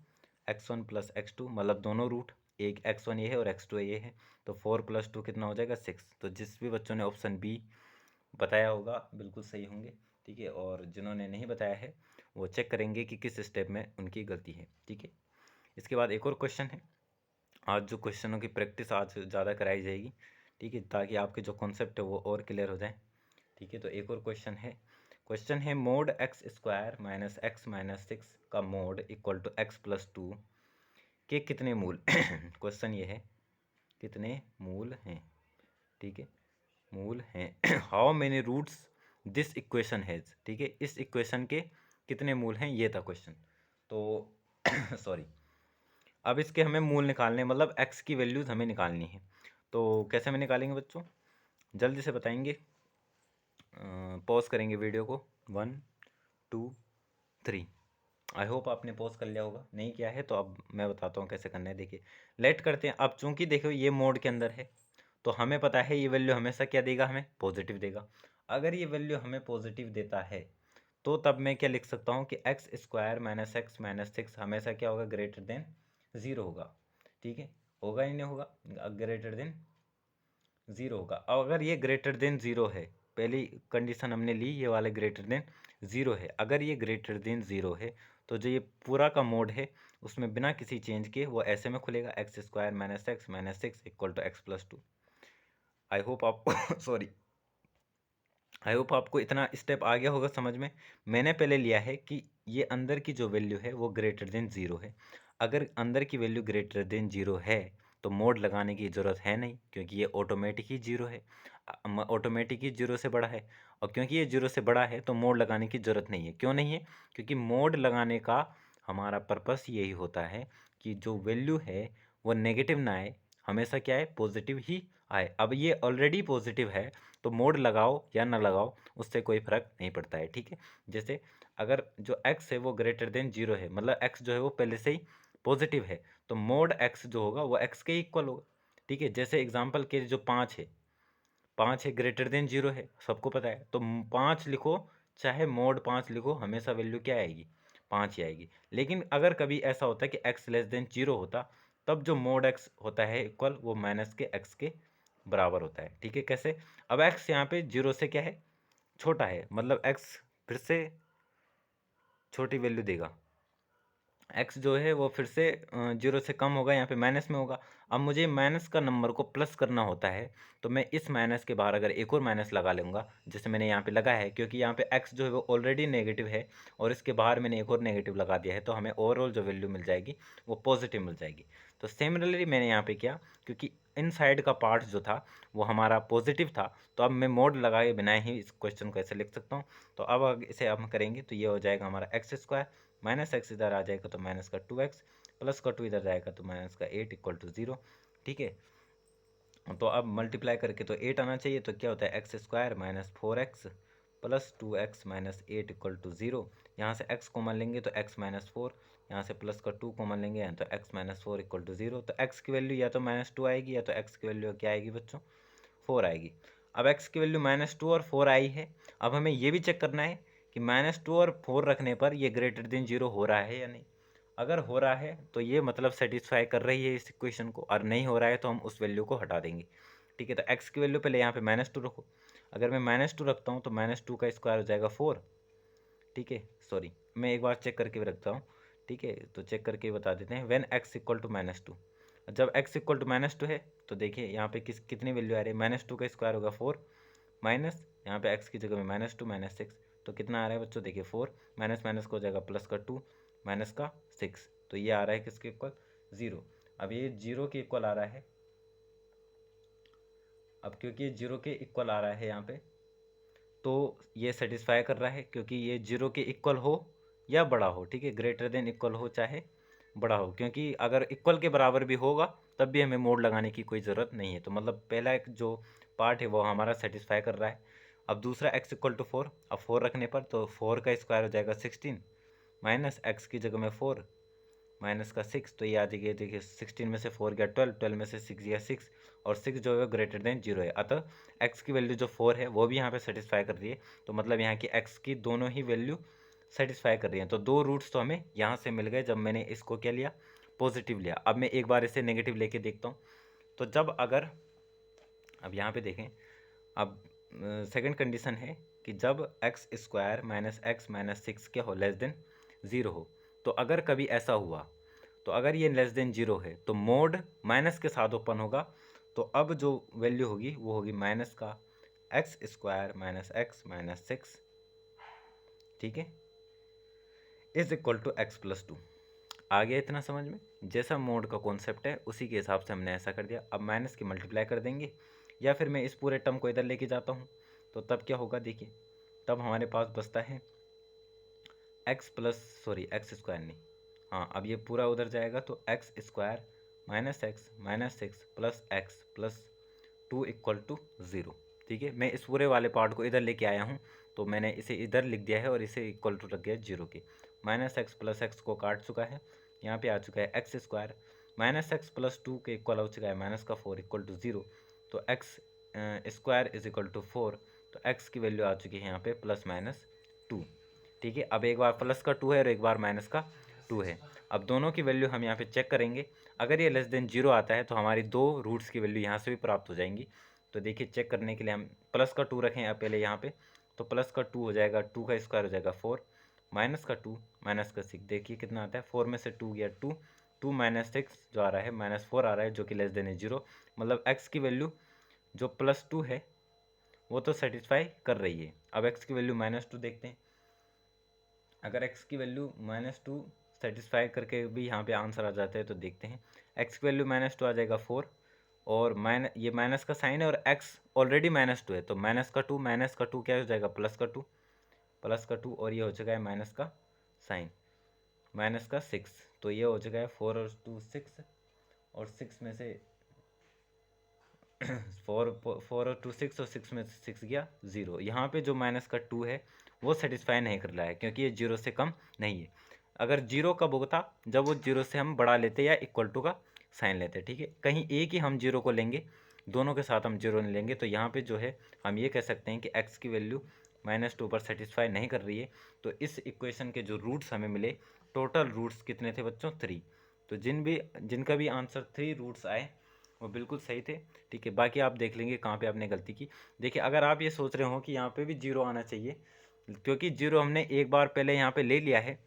x1 plus x2, मतलब दोनों रूट, एक x1 ये है और x2 ये है, तो 4 + 2 कितना हो जाएगा 6। तो जिस भी बच्चों ने ऑप्शन बी बताया होगा बिल्कुल सही होंगे। ठीक है, और जिन्होंने नहीं बताया है वो चेक करेंगे कि किस स्टेप में उनकी गलती है। ठीक है, इसके बाद एक और क्वेश्चन है। आज जो क्वेश्चनों की प्रैक्टिस आज ज़्यादा कराई जाएगी, ठीक है, ताकि आपके जो कॉन्सेप्ट है वो और क्लियर हो जाए। ठीक है, तो एक और क्वेश्चन है mode x² minus x minus 6 का mod equal to x plus 2 के कितने मूल क्वेश्चन ये है, कितने मूल हैं। ठीक है, मूल हैं how many roots this equation has. ठीक है, इस इक्वेशन के कितने मूल हैं, ये था क्वेश्चन। तो सॉरी, अब इसके हमें मूल निकालने, मतलब x की वैल्यूज़ हमें निकालनी है। तो कैसे हमें निकालेंगे बच्चों, जल्दी से बताएंगे। पॉज करेंगे वीडियो को, 1 2 3। आई होप आपने पॉज कर लिया होगा, नहीं किया है तो अब मैं बताता हूँ कैसे करना है। देखिए, लेट करते हैं। अब चूंकि देखो ये मोड के अंदर है तो हमें पता है ये वैल्यू हमेशा क्या देगा, हमें पॉजिटिव देगा। अगर ये वैल्यू हमें पॉजिटिव देता है तो तब मैं क्या लिख सकता हूँ कि x² माइनस x माइनस 6 हमेशा क्या होगा, ग्रेटर देन 0 होगा। ठीक है, होगा ही नहीं होगा, ग्रेटर देन 0 होगा। अब अगर ये ग्रेटर देन 0 है, पहली कंडीशन हमने ली ये वाले ग्रेटर देन 0 है। अगर ये ग्रेटर देन 0 है तो जो ये पूरा का मोड है उसमें बिना किसी चेंज के वो ऐसे में खुलेगा, x² minus x minus 6 equal to x plus 2। I hope आपको सॉरी, आई होप आपको इतना स्टेप आ गया होगा समझ में। मैंने पहले लिया है कि ये अंदर की जो वैल्यू है वो ग्रेटर देन 0 है। अगर अंदर की वैल्यू ग्रेटर देन 0 है तो मोड लगाने की ज़रूरत है नहीं, क्योंकि ये ऑटोमेटिक ही 0 है, ऑटोमेटिक ही 0 से बड़ा है। और क्योंकि ये 0 से बड़ा है तो मोड लगाने की ज़रूरत नहीं है। क्यों नहीं है, क्योंकि मोड लगाने का हमारा पर्पस यही होता है कि जो वैल्यू है वो नेगेटिव ना आए, हमेशा क्या है, पॉजिटिव ही आए। अब ये ऑलरेडी पॉजिटिव है तो मोड लगाओ या ना लगाओ उससे कोई फ़र्क नहीं पड़ता है। ठीक है, जैसे अगर जो x है वो ग्रेटर देन 0 है, मतलब x जो है वो पहले से ही पॉजिटिव है, तो मोड x जो होगा वो x के इक्वल होगा। ठीक है, जैसे एग्जांपल के जो 5 है, 5 है, ग्रेटर देन 0 है, सबको पता है। तो 5 लिखो चाहे मोड 5 लिखो, हमेशा वैल्यू क्या आएगी, 5 ही आएगी। लेकिन अगर कभी ऐसा होता है कि x लेस देन 0 होता, तब जो मोड x होता है इक्वल, वो माइनस के x के बराबर होता है। ठीक है, कैसे? अब x यहाँ पे 0 से क्या है, छोटा है, मतलब x फिर से छोटी वैल्यू देगा। x जो है वो फिर से 0 से कम होगा, यहाँ पे माइनस में होगा। अब मुझे माइनस का नंबर को प्लस करना होता है, तो मैं इस माइनस के बाहर अगर एक और माइनस लगा लूँगा, जैसे मैंने यहाँ पे लगाया है, क्योंकि यहाँ पे x जो है वो ऑलरेडी नेगेटिव है और इसके बाहर मैंने एक और नेगेटिव लगा दिया है, तो हमें ओवरऑल जो वैल्यू मिल जाएगी वो पॉजिटिव मिल जाएगी। तो सिमिलरली मैंने यहाँ पे किया, क्योंकि इन साइड का पार्ट जो था वो हमारा पॉजिटिव था, तो अब मैं मोड लगाए बिना ही इस क्वेश्चन को ऐसे लिख सकता हूँ। तो अब इसे हम करेंगे तो ये हो जाएगा हमारा x² माइनस एक्स इधर आ जाएगा तो माइनस का 2x, प्लस का 2 इधर जाएगा तो माइनस का 8 इक्वल टू 0। ठीक है, तो अब मल्टीप्लाई करके तो 8 आना चाहिए, तो क्या होता है x² minus 4x plus 2x minus 8 equal to 0। यहाँ से x कॉमन लेंगे तो x माइनस 4, यहाँ से प्लस का 2 कॉमन लेंगे तो x माइनस 4 इक्वल टू 0। तो x की वैल्यू या तो माइनस 2 आएगी, या तो x की वैल्यू क्या आएगी बच्चों, 4 आएगी। अब x की वैल्यू माइनस 2 और 4 आई है। अब हमें ये भी चेक करना है कि माइनस 2 और 4 रखने पर ये ग्रेटर देन 0 हो रहा है या नहीं। अगर हो रहा है तो ये मतलब सेटिस्फाई कर रही है इस इक्वेशन को, और नहीं हो रहा है तो हम उस वैल्यू को हटा देंगे। ठीक है, तो x की वैल्यू पहले यहाँ पे माइनस 2 रखो। अगर मैं माइनस 2 रखता हूँ तो माइनस 2 का स्क्वायर हो जाएगा 4। ठीक है, सॉरी, मैं एक बार चेक करके भी रखता हूँ। ठीक है, तो चेक करके बता देते हैं। When x equal to minus 2, जब x इक्वल टू माइनस 2 है तो देखिए यहाँ पे कितनी वैल्यू आ रही है, माइनस 2 का स्क्वायर होगा 4, माइनस यहाँ पे x की जगह में माइनस 2 माइनस 6, तो कितना आ रहा है बच्चों, देखिए 4 माइनस माइनस को हो जाएगा प्लस का 2 माइनस का 6, तो ये आ रहा है किसके इक्वल, 0। अब ये 0 के इक्वल आ रहा है। अब क्योंकि ये 0 के इक्वल आ रहा है यहाँ पे, तो ये सेटिस्फाई कर रहा है, क्योंकि ये 0 के इक्वल हो या बड़ा हो। ठीक है, ग्रेटर देन इक्वल हो चाहे बड़ा हो, क्योंकि अगर इक्वल के बराबर भी होगा तब भी हमें मोड लगाने की कोई ज़रूरत नहीं है। तो मतलब पहला एक जो पार्ट है वो हमारा सेटिस्फाई कर रहा है। अब दूसरा x इक्वल टू 4, अब 4 रखने पर तो 4 का स्क्वायर हो जाएगा 16 माइनस x की जगह में 4 माइनस का 6, तो ये आ जाएगी, देखिए 16 में से 4 गया 12, 12 में से 6 गया 6, और 6 जो है ग्रेटर देन 0 है। अतः x की वैल्यू जो 4 है वो भी यहाँ पे सेटिस्फाई कर रही है। तो मतलब यहाँ की x की दोनों ही वैल्यू सेटिस्फाई कर रही हैं। तो दो रूट्स तो हमें यहाँ से मिल गए जब मैंने इसको क्या लिया, पॉजिटिव लिया। अब मैं एक बार इसे नेगेटिव लेके देखता हूँ। तो जब अगर, अब यहाँ पे देखें, अब सेकंड कंडीशन है कि जब x² माइनस x माइनस 6 क्या हो, लेस देन 0 हो। तो अगर कभी ऐसा हुआ, तो अगर ये लेस देन 0 है तो मोड माइनस के साथ ओपन होगा। तो अब जो वैल्यू होगी वो होगी माइनस का x² माइनस x माइनस 6, ठीक है, is equal to x plus 2। आ गया इतना समझ में? जैसा मोड का कॉन्सेप्ट है उसी के हिसाब से हमने ऐसा कर दिया। अब माइनस की मल्टीप्लाई कर देंगे, या फिर मैं इस पूरे टर्म को इधर लेके जाता हूँ, तो तब क्या होगा देखिए, तब हमारे पास बचता है x² नहीं, हाँ, अब ये पूरा उधर जाएगा तो x² minus x minus 6 plus x plus 2 equal to 0। ठीक है, मैं इस पूरे वाले पार्ट को इधर लेके आया हूँ, तो मैंने इसे इधर लिख दिया है और इसे इक्वल टू रख दिया 0 के। माइनस एक्स प्लस एक्स को काट चुका है, यहाँ पे आ चुका है x² माइनस एक्स प्लस 2 के इक्वल हो चुका है माइनस का 4 इक्वल टू 0। तो x² इज इक्वल टू 4, तो x की वैल्यू आ चुकी है यहाँ पे प्लस माइनस 2। ठीक है, अब एक बार प्लस का 2 है और एक बार माइनस का 2 है। अब दोनों की वैल्यू हम यहाँ पे चेक करेंगे। अगर ये लेस देन 0 आता है तो हमारी दो रूट्स की वैल्यू यहाँ से भी प्राप्त हो जाएंगी। तो देखिए, चेक करने के लिए हम प्लस का 2 रखें आप पहले यहाँ पे, तो प्लस का 2 हो जाएगा, 2 का स्क्वायर हो जाएगा 4 माइनस का 2 माइनस का 6, देखिए कितना आता है, 4 में से 2 गया 2, 2 माइनस 6 जो आ रहा है माइनस 4 आ रहा है, जो कि लेस देन है 0। मतलब x की वैल्यू जो प्लस 2 है वो तो सेटिस्फाई कर रही है। अब x की वैल्यू माइनस 2 देखते हैं। अगर x की वैल्यू माइनस 2 सेटिस्फाई करके भी यहाँ पे आंसर आ जाता है, तो देखते हैं। x की वैल्यू माइनस 2 आ जाएगा 4, और ये माइनस का साइन है और x ऑलरेडी माइनस 2 है, तो माइनस का 2 क्या हो जाएगा, प्लस का 2, और ये हो चुका है माइनस का साइन माइनस का 6, तो ये हो चुका है 4 और 2 6, और 6 में से 4 और 2 6, और 6 में से 6 गया 0। यहाँ पे जो माइनस का 2 है वो सेटिस्फाई नहीं कर रहा है, क्योंकि ये 0 से कम नहीं है। अगर 0 कब होता, जब वो 0 से हम बढ़ा लेते या इक्वल टू का साइन लेते। ठीक है, कहीं एक ही हम 0 को लेंगे दोनों के साथ हम जीरो नहीं लेंगे, तो यहाँ पे जो है हम ये कह सकते हैं कि x की वैल्यू -2 पर सेटिस्फाई नहीं कर रही है। तो इस इक्वेशन के जो रूट्स हमें मिले, टोटल रूट्स कितने थे बच्चों? 3। तो जिनका भी आंसर 3 रूट्स आए वो बिल्कुल सही थे, ठीक है। बाकी आप देख लेंगे कहाँ पे आपने गलती की। देखिए, अगर आप ये सोच रहे हो कि यहाँ पे भी जीरो आना चाहिए, क्योंकि जीरो हमने एक बार पहले यहाँ पे ले लिया है,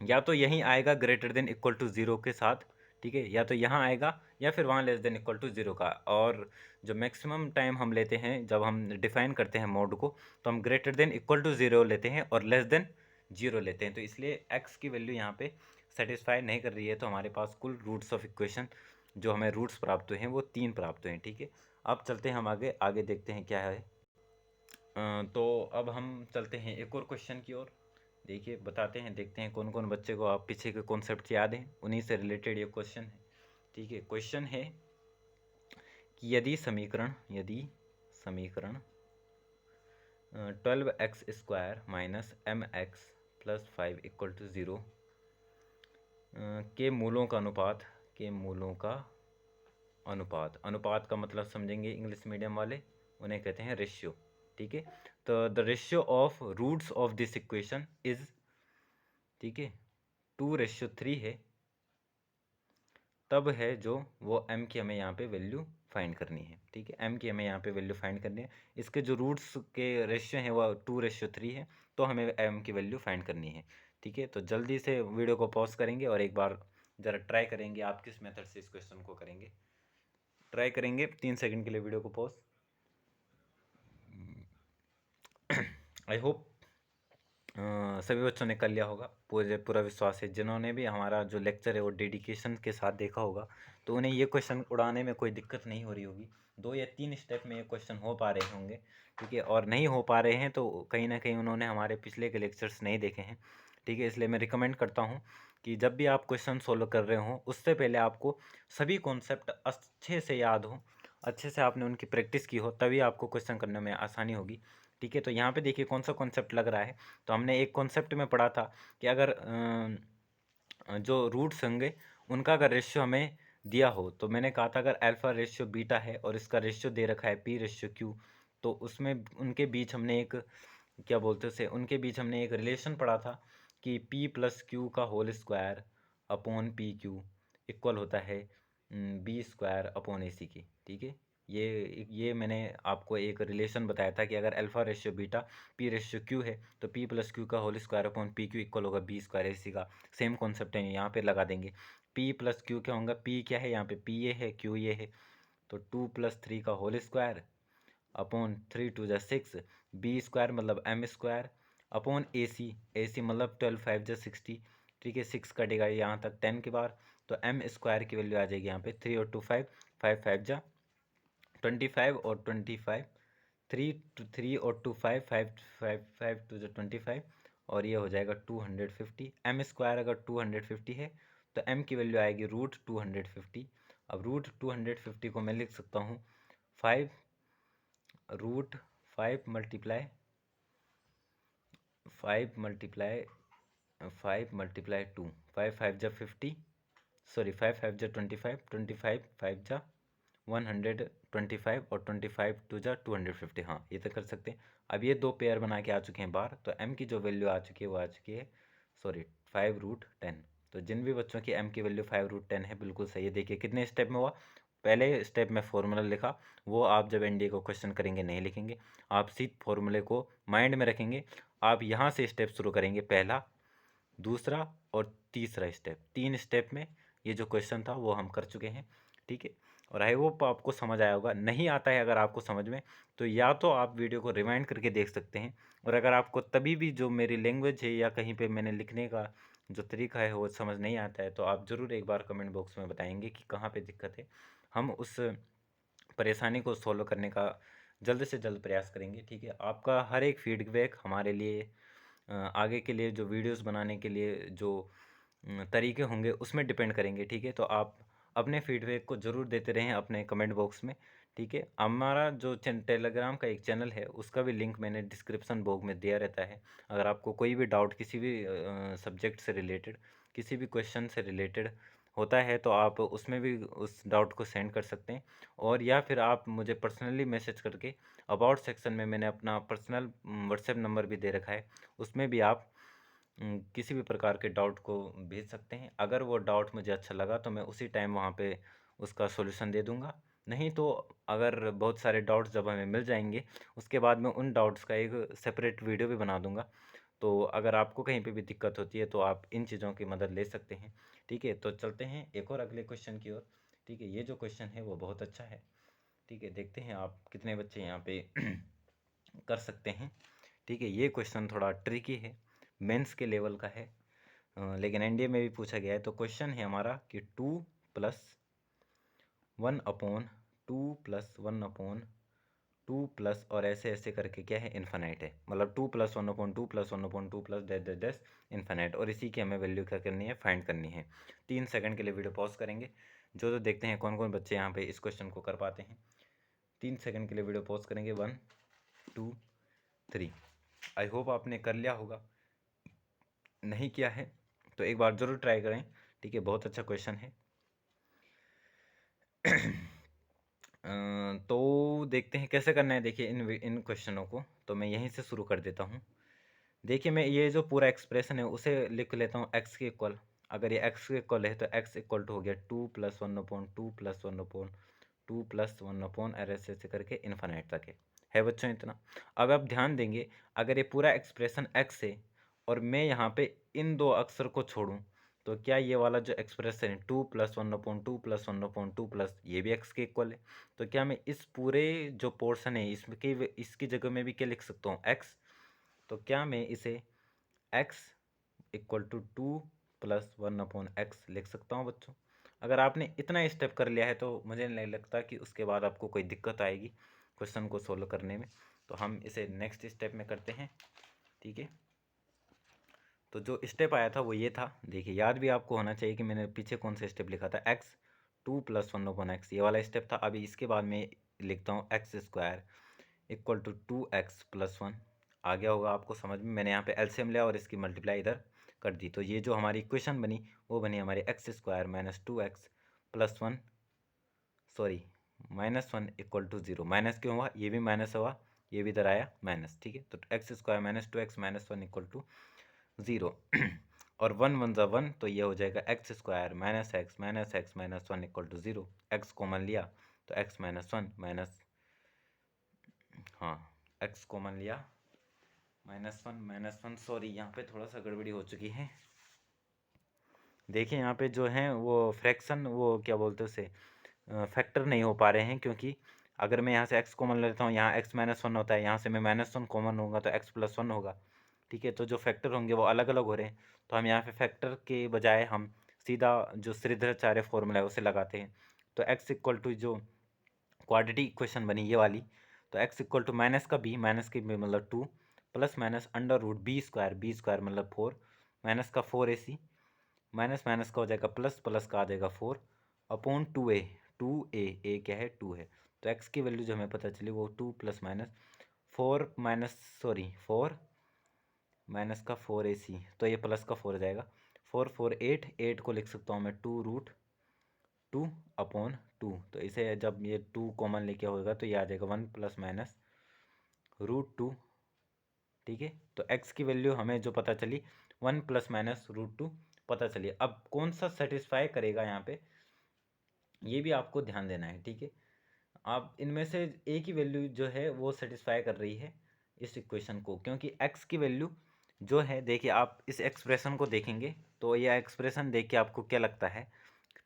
या तो यहीं आएगा greater than equal to zero के साथ, ठीक है, या तो यहाँ आएगा या फिर वहाँ less than equal to zero का। और जो मैक्सिमम टाइम हम लेते हैं जब हम डिफाइन करते हैं मोड को, तो हम greater than equal to zero लेते हैं और लेस देन जीरो लेते हैं। तो इसलिए x की वैल्यू यहाँ पे सेटिस्फाई नहीं कर रही है। तो हमारे पास कुल रूट्स ऑफ इक्वेशन जो हमें रूट्स प्राप्त हुए हैं वो 3 प्राप्त हुए हैं, ठीक है। अब चलते हैं हम आगे आगे देखते हैं क्या है। तो अब हम चलते हैं एक और क्वेश्चन की ओर। देखिए, बताते हैं, देखते हैं कौन कौन बच्चे को आप पीछे के कॉन्सेप्ट याद हैं, उन्हीं से रिलेटेड ये क्वेश्चन है, ठीक है। क्वेश्चन है कि यदि समीकरण 12x² minus mx plus 5 equal to 0 के मूलों का अनुपात का मतलब समझेंगे इंग्लिश मीडियम वाले, उन्हें कहते हैं रेशियो, ठीक है। तो the ratio of roots of this equation is, ठीक है, 2:3 है, तब है जो वो m की हमें यहाँ पे वैल्यू फाइंड करनी है, ठीक है। m की हमें यहाँ पे वैल्यू फाइंड करनी है। इसके जो रूट्स के रेशियो हैं वो 2:3 है, तो हमें m की वैल्यू फाइंड करनी है, ठीक है। तो जल्दी से वीडियो को पॉज करेंगे और एक बार ज़रा ट्राई करेंगे आप किस मेथड से इस क्वेश्चन को करेंगे। ट्राई करेंगे 3 सेकंड के लिए वीडियो को पॉज। आई होप सभी बच्चों ने कर लिया होगा, पूरा विश्वास है। जिन्होंने भी हमारा जो लेक्चर है वो डेडिकेशन के साथ देखा होगा, तो उन्हें ये क्वेश्चन उड़ाने में कोई दिक्कत नहीं हो रही होगी। 2 या 3 स्टेप में ये क्वेश्चन हो पा रहे होंगे, ठीक है। और नहीं हो पा रहे हैं तो कहीं ना कहीं उन्होंने हमारे पिछले के लेक्चर्स नहीं देखे हैं, ठीक है। इसलिए मैं रिकमेंड करता हूँ कि जब भी आप क्वेश्चन सोल्व कर रहे हों, उससे पहले आपको सभी कॉन्सेप्ट अच्छे से याद हो, अच्छे से आपने उनकी प्रैक्टिस की हो, तभी आपको क्वेश्चन करने में आसानी होगी, ठीक है। तो यहाँ पे देखिए कौन सा कॉन्सेप्ट लग रहा है। तो हमने एक कॉन्सेप्ट में पढ़ा था कि अगर जो रूट्स होंगे उनका अगर रेशियो हमें दिया हो, तो मैंने कहा था अगर अल्फा रेशियो बीटा है और इसका रेशियो दे रखा है p/q, तो उसमें उनके बीच हमने एक, क्या बोलते उसे, उनके बीच हमने एक रिलेशन पढ़ा था कि p+q का whole square upon pq equal होता है b² अपॉन ac की, ठीक है। ये मैंने आपको एक रिलेशन बताया था कि अगर अल्फा रेशियो बीटा p/q है तो p+q का whole square upon pq equal होगा b² ac का। सेम कॉन्सेप्ट है, यहाँ पे लगा देंगे। p+q क्या होगा, p क्या है यहाँ पे, p ये है, q ये है, तो 2+3 का होल स्क्वायर अपॉन 3×2 = 6, b² मतलब m² अपॉन ac मतलब 12×5 = 60, ठीक है। 6 कटेगा यहाँ तक 10 के बार, तो m² की वैल्यू आ जाएगी यहाँ पे 3 और 2 5, 5×5 = 25 और 25, 3 और 2 5, 5×2 = 25 और ये हो जाएगा 250। m² अगर 250 है तो m की वैल्यू आएगी √250। अब √250 को मैं लिख सकता हूँ 5 √5 मल्टीप्लाई 2, 5 5 × 25, 25 5 125 और 25 2 250, हाँ ये तो कर सकते हैं। अब ये दो पेयर बना के आ चुके हैं बाहर, तो m की जो वैल्यू आ चुकी है वो आ चुकी है 5√10। तो जिन भी बच्चों की m की वैल्यू 5√10 है, बिल्कुल सही है। देखिए कितने स्टेप में हुआ, पहले स्टेप में फॉर्मूला लिखा, वो आप जब एनडीए को क्वेश्चन करेंगे नहीं लिखेंगे, आप सीध फॉर्मूले को माइंड में रखेंगे। आप यहाँ से स्टेप शुरू करेंगे, पहला, दूसरा और तीसरा स्टेप, 3 स्टेप में ये जो क्वेश्चन था वो हम कर चुके हैं, ठीक है। और आई होप आपको समझ आया होगा। नहीं आता है अगर आपको समझ में, तो या तो आप वीडियो को रिवाइंड करके देख सकते हैं, और अगर आपको तभी भी जो मेरी लैंग्वेज है या कहीं पे मैंने लिखने का जो तरीका है वो समझ नहीं आता है, तो आप ज़रूर एक बार कमेंट बॉक्स में बताएंगे कि कहाँ पे दिक्कत है। हम उस परेशानी को सॉल्व करने का जल्द से जल्द प्रयास करेंगे, ठीक है। आपका हर एक फीडबैक हमारे लिए आगे के लिए जो वीडियोस बनाने के लिए जो तरीके होंगे उसमें डिपेंड करेंगे, ठीक है। तो आप अपने फीडबैक को ज़रूर देते रहें अपने कमेंट बॉक्स में, ठीक है। हमारा जो टेलीग्राम का एक चैनल है उसका भी लिंक मैंने डिस्क्रिप्शन बॉक्स में दिया रहता है। अगर आपको कोई भी डाउट किसी भी सब्जेक्ट से रिलेटेड, किसी भी क्वेश्चन से रिलेटेड होता है तो आप उसमें भी उस डाउट को सेंड कर सकते हैं, और या फिर आप मुझे पर्सनली मैसेज करके अबाउट सेक्शन में मैंने अपना पर्सनल व्हाट्सएप नंबर भी दे रखा है, उसमें भी आप किसी भी प्रकार के डाउट को भेज सकते हैं। अगर वो डाउट मुझे अच्छा लगा तो मैं उसी टाइम वहाँ पे उसका सॉल्यूशन दे दूँगा, नहीं तो अगर बहुत सारे डाउट्स जब हमें मिल जाएंगे उसके बाद मैं उन डाउट्स का एक सेपरेट वीडियो भी बना दूँगा। तो अगर आपको कहीं पे भी दिक्कत होती है तो आप इन चीज़ों की मदद ले सकते हैं। ठीक है, तो चलते हैं एक और अगले क्वेश्चन की ओर। ठीक है, ये जो क्वेश्चन है वो बहुत अच्छा है। ठीक है, देखते हैं आप कितने बच्चे यहाँ पे कर सकते हैं। ठीक है, ये क्वेश्चन थोड़ा ट्रिकी है, मेंस के लेवल का है, लेकिन एनडीए में भी पूछा गया है। तो क्वेश्चन है हमारा कि 2+1/2 प्लस और ऐसे ऐसे करके क्या है, इन्फानाइट है, मतलब 2+1/2 +1/2 इन्फानाइट, और इसी की हमें वैल्यू क्या करनी है, फाइंड करनी है। 3 सेकंड के लिए वीडियो पॉज करेंगे, जो देखते हैं कौन कौन बच्चे यहाँ पे इस क्वेश्चन को कर पाते हैं। 3 सेकंड के लिए वीडियो पॉज करेंगे, 1 2 3। आई होप आपने कर लिया होगा, नहीं किया है तो एक बार ज़रूर ट्राई करें। ठीक है, बहुत अच्छा क्वेश्चन है। तो देखते हैं कैसे करना है। देखिए इन क्वेश्चनों को तो मैं यहीं से शुरू कर देता हूँ। देखिए मैं ये जो पूरा एक्सप्रेशन है उसे लिख लेता हूँ एक्स के इक्वल। अगर ये एक्स के इक्वल है तो एक्स इक्वल टू हो गया 2+1/2 ऐसे करके इन्फानाइट तक है बच्चों इतना। अब आप ध्यान देंगे, अगर ये पूरा एक्सप्रेशन एक्स है और मैं यहाँ पे इन दो अक्षर को छोड़ूं तो क्या ये वाला जो एक्सप्रेशन है 2+1/2 प्लस ये भी एक्स के इक्वल है। तो क्या मैं इस पूरे जो पोर्शन है इसकी जगह में भी क्या लिख सकता हूँ, एक्स। तो क्या मैं इसे x इक्वल टू 2+1/x लिख सकता हूँ बच्चों। अगर आपने इतना स्टेप कर लिया है तो मुझे नहीं लगता कि उसके बाद आपको कोई दिक्कत आएगी क्वेश्चन को सोल्व करने में। तो हम इसे नेक्स्ट स्टेप में करते हैं। ठीक है, तो जो स्टेप आया था वो ये था। देखिए याद भी आपको होना चाहिए कि मैंने पीछे कौन सा स्टेप लिखा था, x 2+1/x ये वाला स्टेप था। अभी इसके बाद में लिखता हूँ x² इक्वल टू 2x+1। आ गया होगा आपको समझ में, मैंने यहाँ पे एलसीएम लिया और इसकी मल्टीप्लाई इधर कर दी। तो ये जो हमारी इक्वेशन बनी वो बनी हमारी x² - 2x+1 sorry -1 equal to 0। Minus क्यों हुआ, ये भी माइनस हुआ, ये भी इधर आया माइनस। ठीक है, तो x² - 2x - 1 इक्वल टू 0 और 1 1 ज़ा 1 तो ये हो जाएगा x² - x - 1 equal to 0। x common लिया तो x - 1 माइनस, हाँ x कॉमन लिया -1 सॉरी यहाँ पे थोड़ा सा गड़बड़ी हो चुकी है। देखिए यहाँ पे जो है वो फ्रैक्शन, वो क्या बोलते हैं उसे, फैक्टर नहीं हो पा रहे हैं, क्योंकि अगर मैं यहाँ से x कॉमन लेता हूँ, यहाँ x - 1 होता है, यहाँ से मैं -1 कॉमन होगा तो x+1 होगा। ठीक है, तो जो फैक्टर होंगे वो अलग अलग हो रहे हैं, तो हम यहाँ पे फैक्टर के बजाय हम सीधा जो श्रीधराचार्य फॉर्मूला है उसे लगाते हैं। तो x इक्वल टू जो क्वाड्रेटिक इक्वेशन बनी ये वाली, तो x इक्वल टू माइनस का b, माइनस की b मतलब 2 plus minus under root b² मतलब 4 माइनस का 4ac माइनस माइनस का हो जाएगा प्लस, प्लस का आ जाएगा 4 अपॉन 2a। 2a क्या है, 2 है। तो x की वैल्यू जो हमें पता चली वो 2 प्लस माइनस 4 माइनस का 4ac, तो ये प्लस का 4 हो जाएगा। 4 4 8 को लिख सकता हूँ मैं 2√2/2। तो इसे जब ये 2 कॉमन लेके होगा तो ये आ जाएगा 1 प्लस माइनस √2। ठीक है, तो x की वैल्यू हमें जो पता चली 1 प्लस माइनस √2 पता चली। अब कौन सा सेटिस्फाई करेगा यहाँ पे, ये भी आपको ध्यान देना है। ठीक है, आप इनमें से एक ही वैल्यू जो है वो सेटिस्फाई कर रही है इस इक्वेशन को, क्योंकि x की वैल्यू जो है, देखिए आप इस एक्सप्रेशन को देखेंगे तो यह एक्सप्रेशन देख के आपको क्या लगता है,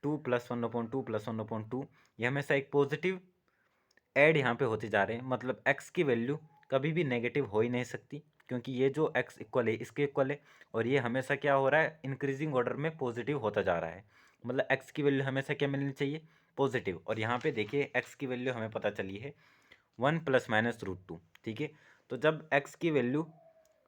2+1/2 ये हमेशा एक पॉजिटिव ऐड यहाँ पे होते जा रहे हैं, मतलब x की वैल्यू कभी भी नेगेटिव हो ही नहीं सकती, क्योंकि ये जो x इक्वल है इसके इक्वल है, और ये हमेशा क्या हो रहा है, इंक्रीजिंग ऑर्डर में पॉजिटिव होता जा रहा है। मतलब x की वैल्यू हमेशा क्या मिलनी चाहिए, पॉजिटिव। और यहाँ पे देखिए x की वैल्यू हमें पता चली है 1 प्लस माइनस √2। ठीक है, तो जब x की वैल्यू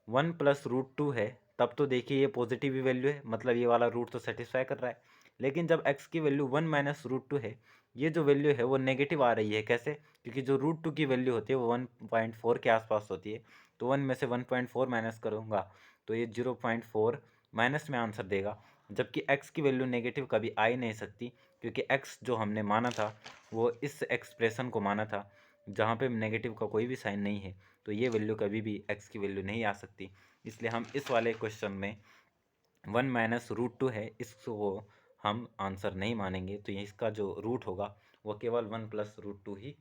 1 प्लस √2 है तब तो देखिए ये पॉजिटिव ही वैल्यू है, मतलब ये वाला रूट तो सेटिस्फाई कर रहा है। लेकिन जब x की वैल्यू 1 माइनस √2 है, ये जो वैल्यू है वो नेगेटिव आ रही है। कैसे, क्योंकि जो √2 की वैल्यू होती है वो 1.4 के आसपास होती है, तो 1 में से 1.4 माइनस करूँगा तो ये 0.4 माइनस में आंसर देगा। जबकि x की वैल्यू नेगेटिव कभी आ ही नहीं सकती, क्योंकि x जो हमने माना था वो इस एक्सप्रेशन को माना था जहाँ पे नेगेटिव का कोई भी साइन नहीं है, तो ये वैल्यू कभी भी x की वैल्यू नहीं आ सकती। इसलिए हम इस वाले क्वेश्चन में 1 - √2 है, इसको हम आंसर नहीं मानेंगे। तो इसका जो रूट होगा वो केवल 1 + √2 ही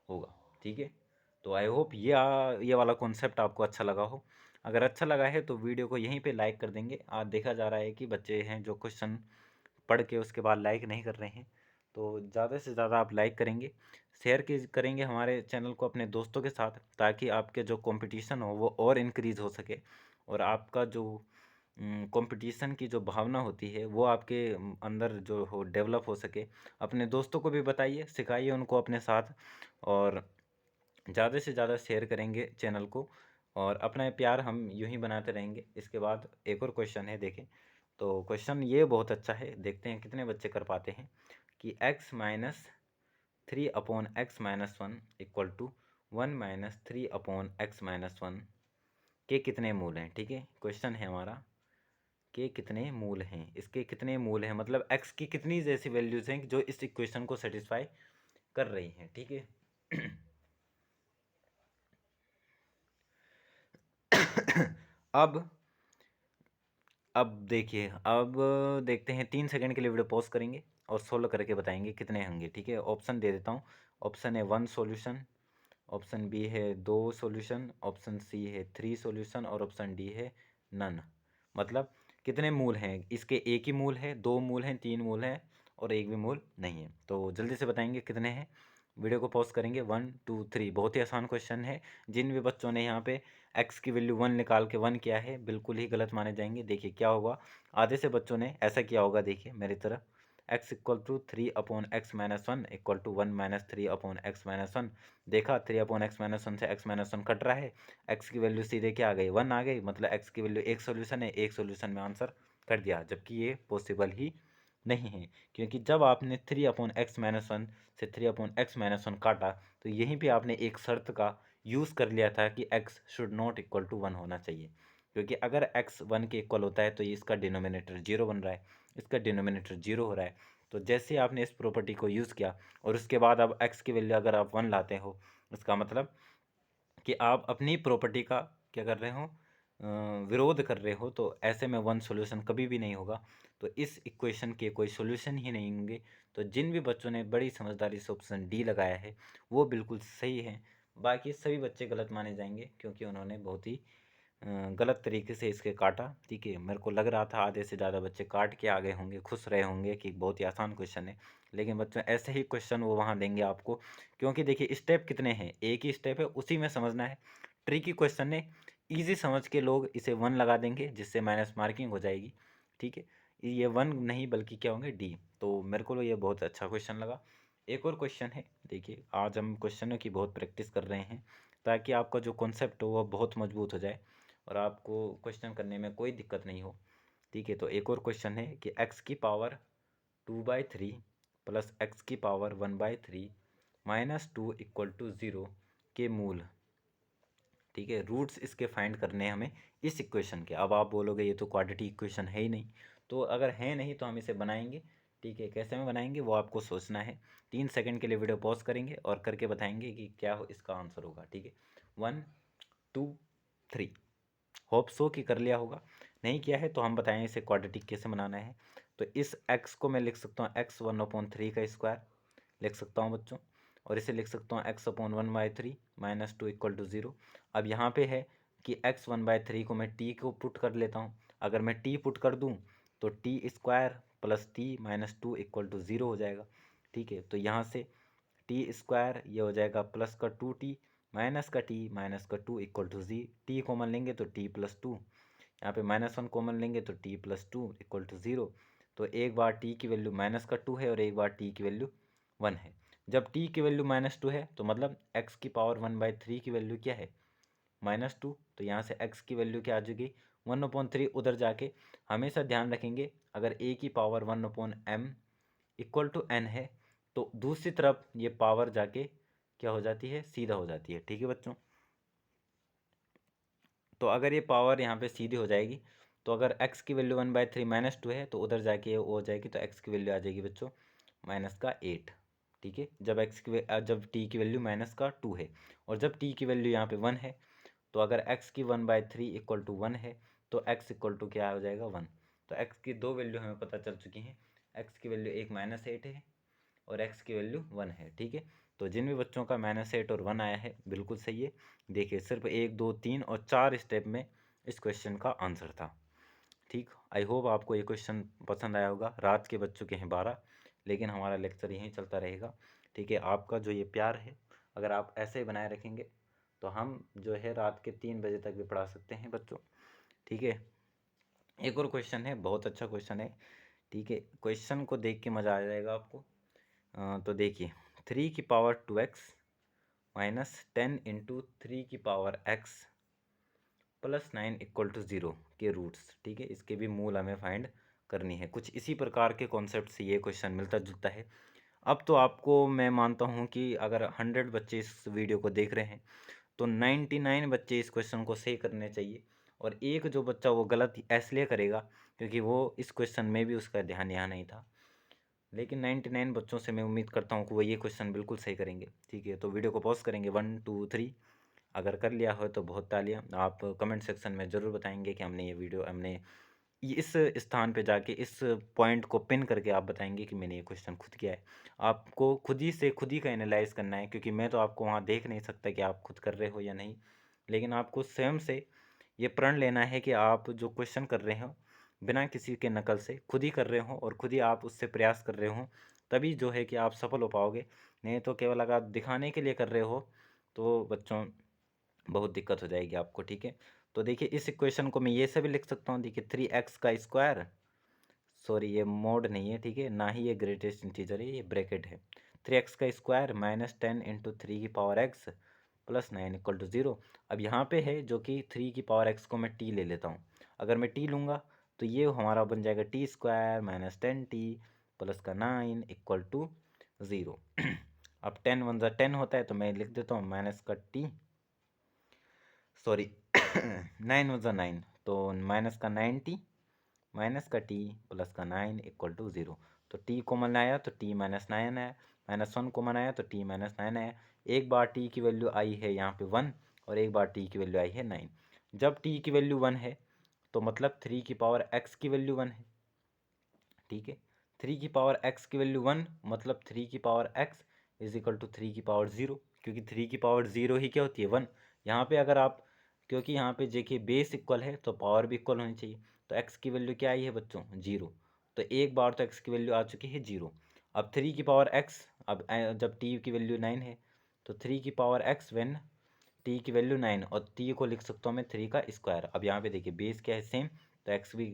होगा। ठीक है, तो आई होप ये वाला कॉन्सेप्ट आपको अच्छा लगा हो। अगर अच्छा लगा है तो वीडियो को यहीं पे लाइक कर देंगे। आज देखा जा रहा है कि बच्चे हैं जो क्वेश्चन पढ़ के उसके बाद लाइक नहीं कर रहे हैं, तो ज़्यादा से ज़्यादा आप लाइक करेंगे, शेयर करेंगे हमारे चैनल को अपने दोस्तों के साथ, ताकि आपके जो कंपटीशन हो वो और इनक्रीज़ हो सके, और आपका जो कंपटीशन की जो भावना होती है वो आपके अंदर जो हो डेवलप हो सके। अपने दोस्तों को भी बताइए, सिखाइए उनको अपने साथ, और ज़्यादा से ज़्यादा शेयर करेंगे चैनल को, और अपना प्यार हम यूं ही बनाते रहेंगे। इसके बाद एक और क्वेश्चन है, देखें तो क्वेश्चन ये बहुत अच्छा है, देखते हैं कितने बच्चे कर पाते हैं कि x-3/x-1 = 1 - 3/x-1 के कितने मूल हैं। ठीक है, क्वेश्चन है हमारा के कितने मूल हैं, इसके कितने मूल हैं, मतलब x की कितनी जैसी वैल्यूज हैं जो इस इक्वेशन को सेटिस्फाई कर रही हैं। ठीक है अब देखिए, अब देखते हैं, 3 सेकंड के लिए वीडियो पॉज करेंगे और सोल्व करके बताएंगे कितने होंगे। ठीक है, ऑप्शन दे देता हूँ। ऑप्शन है 1 सॉल्यूशन, ऑप्शन बी है 2 सॉल्यूशन, ऑप्शन सी है 3 सॉल्यूशन, और ऑप्शन डी है नन। मतलब कितने मूल हैं इसके, एक ही मूल है, 2 मूल हैं, 3 मूल हैं, और एक भी मूल नहीं है। तो जल्दी से बताएंगे कितने हैं। वीडियो को पॉज करेंगे। 1 2 3। बहुत ही आसान क्वेश्चन है। जिन भी बच्चों ने यहाँ पे x की वैल्यू 1 निकाल के 1 किया है, बिल्कुल ही गलत माने जाएंगे। देखिए क्या होगा, आधे से बच्चों ने ऐसा किया होगा, देखिए मेरी तरफ, x = 3/x-1 = 1 - 3/x-1। देखा 3/x-1 से x-1 कट रहा है, x की वैल्यू सीधे क्या आ गई, 1 आ गई, मतलब x की वैल्यू एक सोल्यूशन है, एक सोल्यूशन में आंसर कट दिया, जबकि ये पॉसिबल ही नहीं है। क्योंकि जब आपने 3/x-1 से 3/x-1 काटा, तो यहीं पे आपने एक शर्त का यूज़ कर लिया था कि x should not equal to 1 होना चाहिए। क्योंकि अगर x 1 के इक्वल होता है तो ये इसका डिनोमिनेटर 0 बन रहा है, इसका डिनोमिनेटर 0 हो रहा है। तो जैसे आपने इस प्रॉपर्टी को यूज़ किया और उसके बाद अब x की वैल्यू अगर आप 1 लाते हो, इसका मतलब कि आप अपनी प्रॉपर्टी का क्या कर रहे हो, विरोध कर रहे हो। तो ऐसे में 1 सॉल्यूशन कभी भी नहीं होगा। तो इस इक्वेशन के कोई सॉल्यूशन ही नहीं होंगे। तो जिन भी बच्चों ने बड़ी समझदारी से ऑप्शन डी लगाया है वो बिल्कुल सही है। बाकी सभी बच्चे गलत माने जाएंगे, क्योंकि उन्होंने बहुत ही गलत तरीके से इसके काटा। ठीक है, मेरे को लग रहा था आधे से ज़्यादा बच्चे काट के आ गए होंगे, खुश रहे होंगे कि बहुत ही आसान क्वेश्चन है। लेकिन बच्चों ऐसे ही क्वेश्चन वो वहाँ देंगे आपको, क्योंकि देखिए स्टेप कितने हैं, एक ही स्टेप है, उसी में समझना है। ट्रिकी क्वेश्चन है, ईजी समझ के लोग इसे 1 लगा देंगे, जिससे माइनस मार्किंग हो जाएगी। ठीक है, ये 1 नहीं बल्कि क्या होंगे, डी। तो मेरे को ये बहुत अच्छा क्वेश्चन लगा। एक और क्वेश्चन है, देखिए आज हम क्वेश्चनों की बहुत प्रैक्टिस कर रहे हैं, ताकि आपका जो कॉन्सेप्ट हो वह बहुत मजबूत हो जाए और आपको क्वेश्चन करने में कोई दिक्कत नहीं हो। ठीक है, तो एक और क्वेश्चन है कि x⁴ प्लस x⁴ -2 = 0 के मूल। ठीक है, रूट्स इसके फाइंड करने हैं हमें इस इक्वेशन के। अब आप बोलोगे ये तो क्वाड्रेटिक इक्वेशन है ही नहीं, तो अगर है नहीं तो हम इसे बनाएंगे। ठीक है, कैसे में बनाएंगे वो आपको सोचना है। 3 सेकंड के लिए वीडियो पॉज करेंगे और करके बताएंगे कि क्या इसका आंसर होगा। ठीक है, 1 2 3। होप सो कि कर लिया होगा, नहीं किया है तो हम बताएं इसे क्वाड्रेटिक कैसे बनाना है। तो इस x को मैं लिख सकता हूँ x1/3 का स्क्वायर लिख सकता हूँ बच्चों, और इसे लिख सकता हूँ x/1/3 -2 = 0। अब यहाँ पे है कि x1/3 को मैं t को पुट कर लेता हूँ। अगर मैं t पुट कर दूँ तो t² प्लस t -2 = 0 हो जाएगा। ठीक है, तो यहाँ से t² ये हो जाएगा प्लस का 2t माइनस का t माइनस का 2 = 0। t कॉमन लेंगे तो t + 2, यहाँ पे -1 कॉमन लेंगे तो t + 2 = 0। तो एक बार t की वैल्यू -2 है और एक बार t की वैल्यू 1 है। जब t की वैल्यू -2 है तो मतलब x⁴ की वैल्यू क्या है, -2। तो यहाँ से x की वैल्यू क्या आ जाएगी, 1/3। उधर जाके हमेशा ध्यान रखेंगे, अगर a की पावर 1/m = n है तो दूसरी तरफ ये पावर जाके क्या हो जाती है, सीधा हो जाती है। ठीक है बच्चों, तो अगर ये पावर यहाँ पे सीधी हो जाएगी तो अगर x की वैल्यू 1/3 -2 है तो उधर जाके वो हो जाएगी, तो x की वैल्यू आ जाएगी बच्चों -8। ठीक है, जब t की वैल्यू -2 है और जब t की वैल्यू यहाँ पे 1 है, तो अगर x की 1/3 इक्वल टू 1 है तो x इक्वल टू क्या हो जाएगा 1। तो x की दो वैल्यू हमें पता चल चुकी हैं, x की वैल्यू एक -8 है और x की वैल्यू 1 है। ठीक है, तो जिन भी बच्चों का -8 और 1 आया है बिल्कुल सही है। देखिए सिर्फ 1 2 3 और 4 स्टेप में इस क्वेश्चन का आंसर था। ठीक, आई होप आपको ये क्वेश्चन पसंद आया होगा। रात के बज चुके हैं 12, लेकिन हमारा लेक्चर यहीं चलता रहेगा। ठीक है, आपका जो ये प्यार है अगर आप ऐसे ही बनाए रखेंगे तो हम जो है रात के 3 बजे तक भी पढ़ा सकते हैं बच्चों। ठीक है, एक और क्वेश्चन है, बहुत अच्छा क्वेश्चन है। ठीक है, क्वेश्चन को देख के मज़ा आ जाएगा आपको। तो देखिए 3 की पावर 2x -10 इंटू 3 की पावर x +9 इक्वल टू 0 के रूट्स। ठीक है, इसके भी मूल हमें फाइंड करनी है। कुछ इसी प्रकार के कॉन्सेप्ट से ये क्वेश्चन मिलता जुलता है। अब तो आपको मैं मानता हूँ कि अगर 100 बच्चे इस वीडियो को देख रहे हैं तो 99 बच्चे इस क्वेश्चन को सही करने चाहिए, और एक जो बच्चा वो गलत इसलिए करेगा क्योंकि वो इस क्वेश्चन में भी उसका ध्यान यहाँ नहीं था। लेकिन 99 बच्चों से मैं उम्मीद करता हूँ कि वो ये क्वेश्चन बिल्कुल सही करेंगे। ठीक है, तो वीडियो को पॉज करेंगे 1 2 3। अगर कर लिया हो तो बहुत तालियां। आप कमेंट सेक्शन में ज़रूर बताएंगे कि हमने ये इस स्थान पे जाके इस पॉइंट को पिन करके आप बताएंगे कि मैंने ये क्वेश्चन खुद किया है। आपको खुद ही का एनालाइज करना है, क्योंकि मैं तो आपको वहाँ देख नहीं सकता कि आप खुद कर रहे हो या नहीं। लेकिन आपको स्वयं से ये प्रण लेना है कि आप जो क्वेश्चन कर रहे हो बिना किसी के नकल से खुद ही कर रहे हो और खुद ही आप उससे प्रयास कर रहे हो, तभी जो है कि आप सफल हो पाओगे। नहीं तो केवल अगर आप दिखाने के लिए कर रहे हो तो बच्चों बहुत दिक्कत हो जाएगी आपको। ठीक है, तो देखिए इस इक्वेशन को मैं ये से भी लिख सकता हूँ। देखिए 3x का स्क्वायर, सॉरी ये मोड नहीं है, ठीक है, ना ही ये ग्रेटेस्ट इंटीजर है, ये ब्रैकेट है। 3x का स्क्वायर -10 इंटू 3 की पावर x +9 इक्वल टू 0। अब यहाँ पे है जो कि 3 की पावर x को मैं t ले लेता हूँ। अगर मैं t लूँगा तो ये हमारा बन जाएगा t स्क्वायर -10t प्लस का 9 इक्वल टू 0। अब 10 1 10 होता है तो मैं लिख देता हूँ माइनस का t, सॉरी 9 1 9, तो माइनस का 9t माइनस का t प्लस का 9 इक्वल टू 0। तो t कॉमन आया तो t -9 आया, -1 कॉमन आया तो t -9 आया। एक बार t की वैल्यू आई है यहाँ पे 1 और एक बार t की वैल्यू आई है 9। जब t की वैल्यू 1 है तो मतलब 3 की पावर x की वैल्यू 1 है। ठीक है, 3 की पावर x की वैल्यू 1 मतलब 3 की power x is equal to 3 की पावर 0, क्योंकि 3 की पावर 0 ही क्या होती है 1। यहाँ पे अगर आप, क्योंकि यहाँ पे देखिए बेस इक्वल है तो पावर भी इक्वल होनी चाहिए। तो x की वैल्यू क्या आई है बच्चों 0, तो एक बार तो x की वैल्यू आ चुकी है 0। अब 3 की पावर x, अब जब t की वैल्यू 9 है तो 3 की पावर x व्हेन t की वैल्यू 9, और t को लिख सकता हूँ मैं 3 का स्क्वायर। अब यहाँ पे देखिए बेस क्या है सेम, तो x भी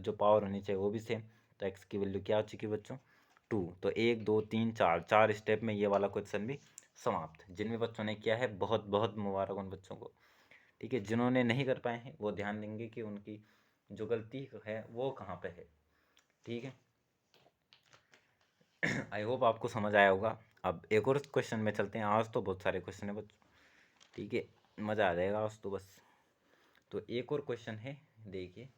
जो पावर होनी चाहिए वो भी सेम। तो x की वैल्यू क्या हो चुकी है बच्चों 2। तो 1 2 3 4 4 स्टेप में ये वाला क्वेश्चन भी समाप्त। जिन भी बच्चों ने किया है बहुत बहुत मुबारक उन बच्चों को। ठीक है, जिन्होंने नहीं कर पाए हैं वो ध्यान देंगे कि उनकी जो गलती है वो कहाँ पे है। ठीक है, आई होप आपको समझ आया होगा। अब एक और क्वेश्चन में चलते हैं। आज तो बहुत सारे क्वेश्चन है बच्चों, ठीक है, मज़ा आ जाएगा आज तो बस। तो एक और क्वेश्चन है, देखिए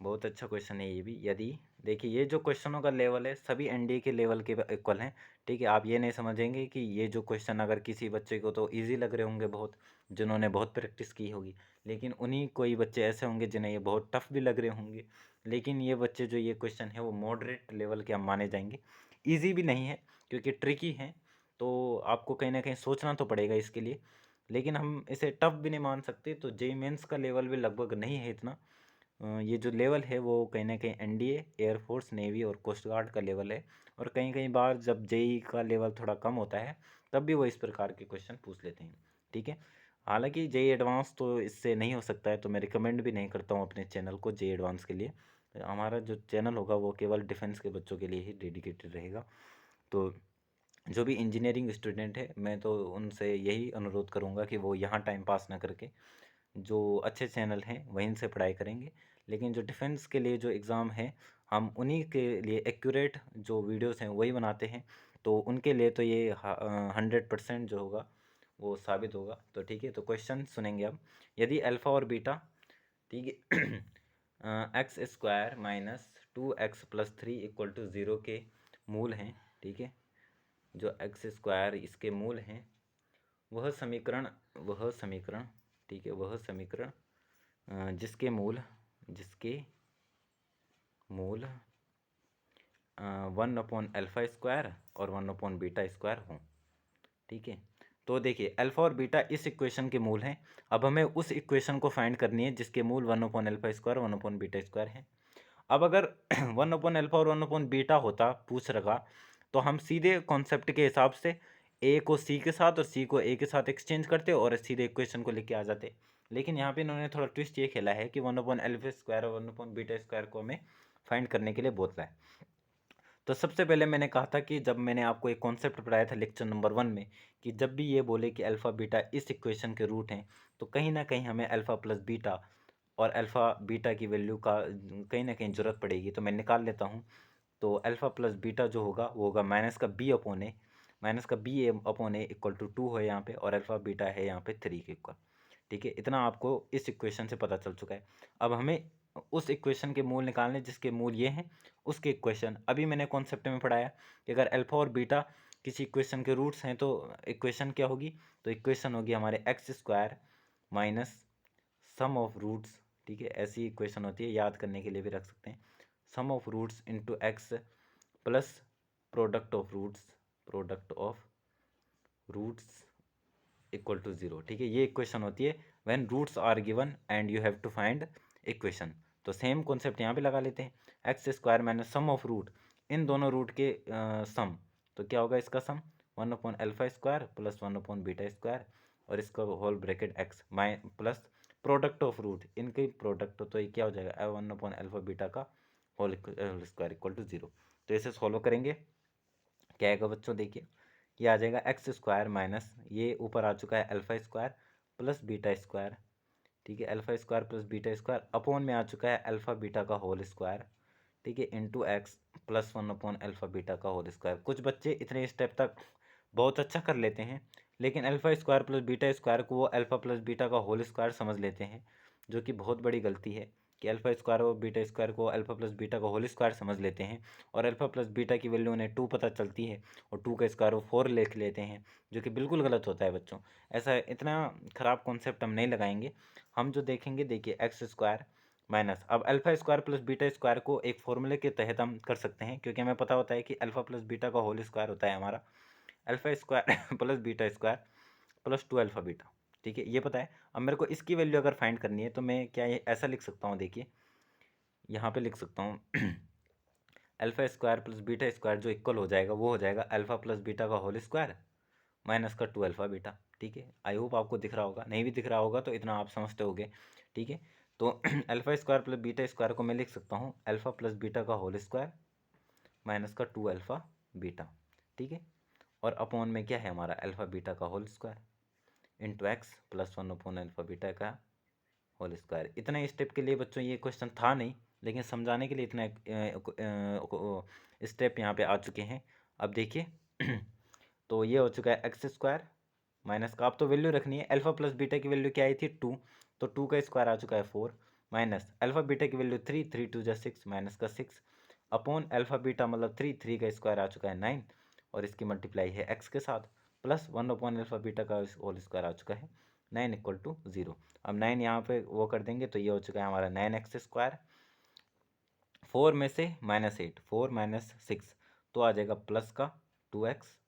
बहुत अच्छा क्वेश्चन है ये भी। यदि देखिए ये जो क्वेश्चनों का लेवल है सभी एनडीए के लेवल के इक्वल हैं। ठीक है, आप ये नहीं समझेंगे कि ये जो क्वेश्चन अगर किसी बच्चे को तो इजी लग रहे होंगे बहुत, जिन्होंने बहुत प्रैक्टिस की होगी, लेकिन उन्हीं कोई बच्चे ऐसे होंगे जिन्हें ये बहुत टफ भी लग रहे होंगे। लेकिन ये बच्चे जो ये क्वेश्चन है वो मॉडरेट लेवल के हम माने जाएंगे। ईजी भी नहीं है क्योंकि ट्रिकी है, तो आपको कहीं ना कहीं सोचना तो पड़ेगा इसके लिए। लेकिन हम इसे टफ भी नहीं मान सकते। तो जेई मेंस का लेवल भी लगभग नहीं है इतना। ये जो लेवल है वो कहीं ना कहीं एनडीए, एयरफोर्स, नेवी और कोस्ट गार्ड का लेवल है। और कहीं कहीं बार जब जेई का लेवल थोड़ा कम होता है तब भी वो इस प्रकार के क्वेश्चन पूछ लेते हैं। ठीक है, हालांकि जेई एडवांस तो इससे नहीं हो सकता है, तो मैं रिकमेंड भी नहीं करता हूँ अपने चैनल को जेई एडवांस के लिए। हमारा जो चैनल होगा वो केवल डिफेंस के बच्चों के लिए ही डेडिकेटेड रहेगा। तो जो भी इंजीनियरिंग स्टूडेंट है मैं तो उनसे यही अनुरोध करूँगा कि वो यहाँ टाइम पास ना करके जो अच्छे चैनल हैं वहीं से पढ़ाई करेंगे। लेकिन जो डिफेंस के लिए जो एग्ज़ाम है हम उन्हीं के लिए एक्यूरेट जो वीडियोस हैं वही बनाते हैं। तो उनके लिए तो ये 100% जो होगा वो साबित होगा। तो ठीक है, तो क्वेश्चन सुनेंगे अब। यदि अल्फ़ा और बीटा, ठीक है x square minus 2x+3 equal to 0 के मूल हैं, ठीक है। जो एक्स स्क्वायर इसके मूल हैं वह समीकरण, ठीक है, वह समीकरण जिसके मूल 1/α² और 1/β² हों, ठीक है। तो देखिए अल्फ़ा और बीटा इस इक्वेशन के मूल हैं। अब हमें उस इक्वेशन को फाइंड करनी है जिसके मूल 1/α² 1/β² हैं। अब अगर 1/α और 1/β होता पूछ रखा तो हम सीधे कॉन्सेप्ट के हिसाब से ए को सी के साथ और सी को ए के साथ एक्सचेंज करते और सीधे इक्वेशन को लेके आ जाते। लेकिन यहाँ पे इन्होंने थोड़ा ट्विस्ट ये खेला है कि 1/α² और 1/β² को हमें फाइंड करने के लिए बोला है। तो सबसे पहले मैंने कहा था कि जब मैंने आपको एक कॉन्सेप्ट पढ़ाया था लेक्चर नंबर 1 में कि जब भी ये बोले कि अल्फ़ा बीटा इस इक्वेशन के रूट हैं तो कहीं ना कहीं हमें अल्फ़ा प्लस बीटा और अल्फ़ा बीटा की वैल्यू का कहीं ना कहीं ज़रूरत पड़ेगी। तो मैं निकाल लेता हूँ। तो अल्फ़ा प्लस बीटा जो होगा वो होगा -b/a इक्वल टू 2 है यहाँ पे, और अल्फ़ा बीटा है यहाँ पे 3 के इक्वल, ठीक है। इतना आपको इस इक्वेशन से पता चल चुका है। अब हमें उस इक्वेशन के मूल निकालने जिसके मूल ये हैं, उसके इक्वेशन अभी मैंने कॉन्सेप्ट में पढ़ाया कि अगर अल्फ़ा और बीटा किसी इक्वेशन के रूट्स हैं तो इक्वेशन क्या होगी, तो इक्वेशन होगी हमारे x² minus sum of roots, ठीक है। ऐसी इक्वेशन होती है, याद करने के लिए भी रख सकते हैं, sum of roots into x plus product of roots equal to 0, ठीक है। ये इक्वेशन होती है when roots are given and you have to find equation. तो सेम कॉन्सेप्ट यहाँ पे लगा लेते हैं, x² minus sum of root, इन दोनों रूट के सम, तो क्या होगा इसका सम 1/α² प्लस 1/β² और इसका whole bracket x plus product of root, इनके प्रोडक्ट, तो ये क्या हो जाएगा 1/α का होल स्क्वायर इक्वल टू 0। तो इसे सॉल्व करेंगे, क्या आएगा बच्चों, देखिए ये आ जाएगा x² माइनस, ये ऊपर आ चुका है α² प्लस β², ठीक है। α² प्लस β² अपॉन में आ चुका है अल्फ़ा बीटा का होल स्क्वायर, ठीक है, इंटू एक्स प्लस 1/α का होल स्क्वायर। कुछ बच्चे इतने स्टेप तक बहुत अच्छा कर लेते हैं, लेकिन α² प्लस β² को वो अल्फ़ा प्लस बीटा का होल स्क्वायर समझ लेते हैं, जो कि बहुत बड़ी गलती है कि α² और β² को अल्फ़ा प्लस बीटा का होल स्क्वायर समझ लेते हैं और अल्फ़ा प्लस बीटा की वैल्यू उन्हें 2 पता चलती है और 2 का स्क्वायर वो 4 लिख लेते हैं, जो कि बिल्कुल गलत होता है बच्चों। ऐसा इतना ख़राब कॉन्सेप्ट हम नहीं लगाएंगे। हम जो देखेंगे, देखिए x² माइनस, अब α² प्लस β² को एक फॉर्मूले के तहत हम कर सकते हैं, क्योंकि हमें पता होता है कि अल्फ़ा प्लस बीटा का होल स्क्वायर होता है हमारा α² प्लस β² प्लस 2 बीटा, ठीक है, ये पता है। अब मेरे को इसकी वैल्यू अगर फाइंड करनी है तो मैं क्या ये ऐसा लिख सकता हूँ, देखिए यहाँ पे लिख सकता हूँ α² प्लस β² जो इक्वल हो जाएगा वो हो जाएगा अल्फ़ा प्लस बीटा का होल स्क्वायर माइनस का 2 बीटा, ठीक है। आई होप आपको दिख रहा होगा, नहीं भी दिख रहा होगा तो इतना आप समझते होगे, ठीक है। तो α² प्लस β² को मैं लिख सकता हूँ अल्फ़ा प्लस बीटा का होल स्क्वायर माइनस का 2 बीटा, ठीक है। और अपॉन में क्या है हमारा अल्फ़ा बीटा का whole square into x plus 1/α का होल स्क्वायर। इतने स्टेप के लिए बच्चों ये क्वेश्चन था नहीं, लेकिन समझाने के लिए इतना स्टेप यहाँ पे आ चुके हैं। अब देखिए तो ये हो चुका है x² माइनस का, आप तो वैल्यू रखनी है, अल्फ़ा प्लस बीटा की वैल्यू क्या आई थी 2, तो 2 का स्क्वायर आ चुका है 4 माइनस अल्फ़ा बीटा की वैल्यू 3, 3 2 जा 6 माइनस का 6 अपॉन अल्फ़ा बीटा मतलब 3, 3 का स्क्वायर आ चुका है 9 और इसकी मल्टीप्लाई है x के साथ प्लस 1/α बीटा का होल स्क्वायर आ चुका है 9 इक्वल टू 0। अब 9 यहाँ पे वो कर देंगे तो ये हो चुका है हमारा 9x², 4 में से -8, 4 माइनस 6 तो आ जाएगा प्लस का 2x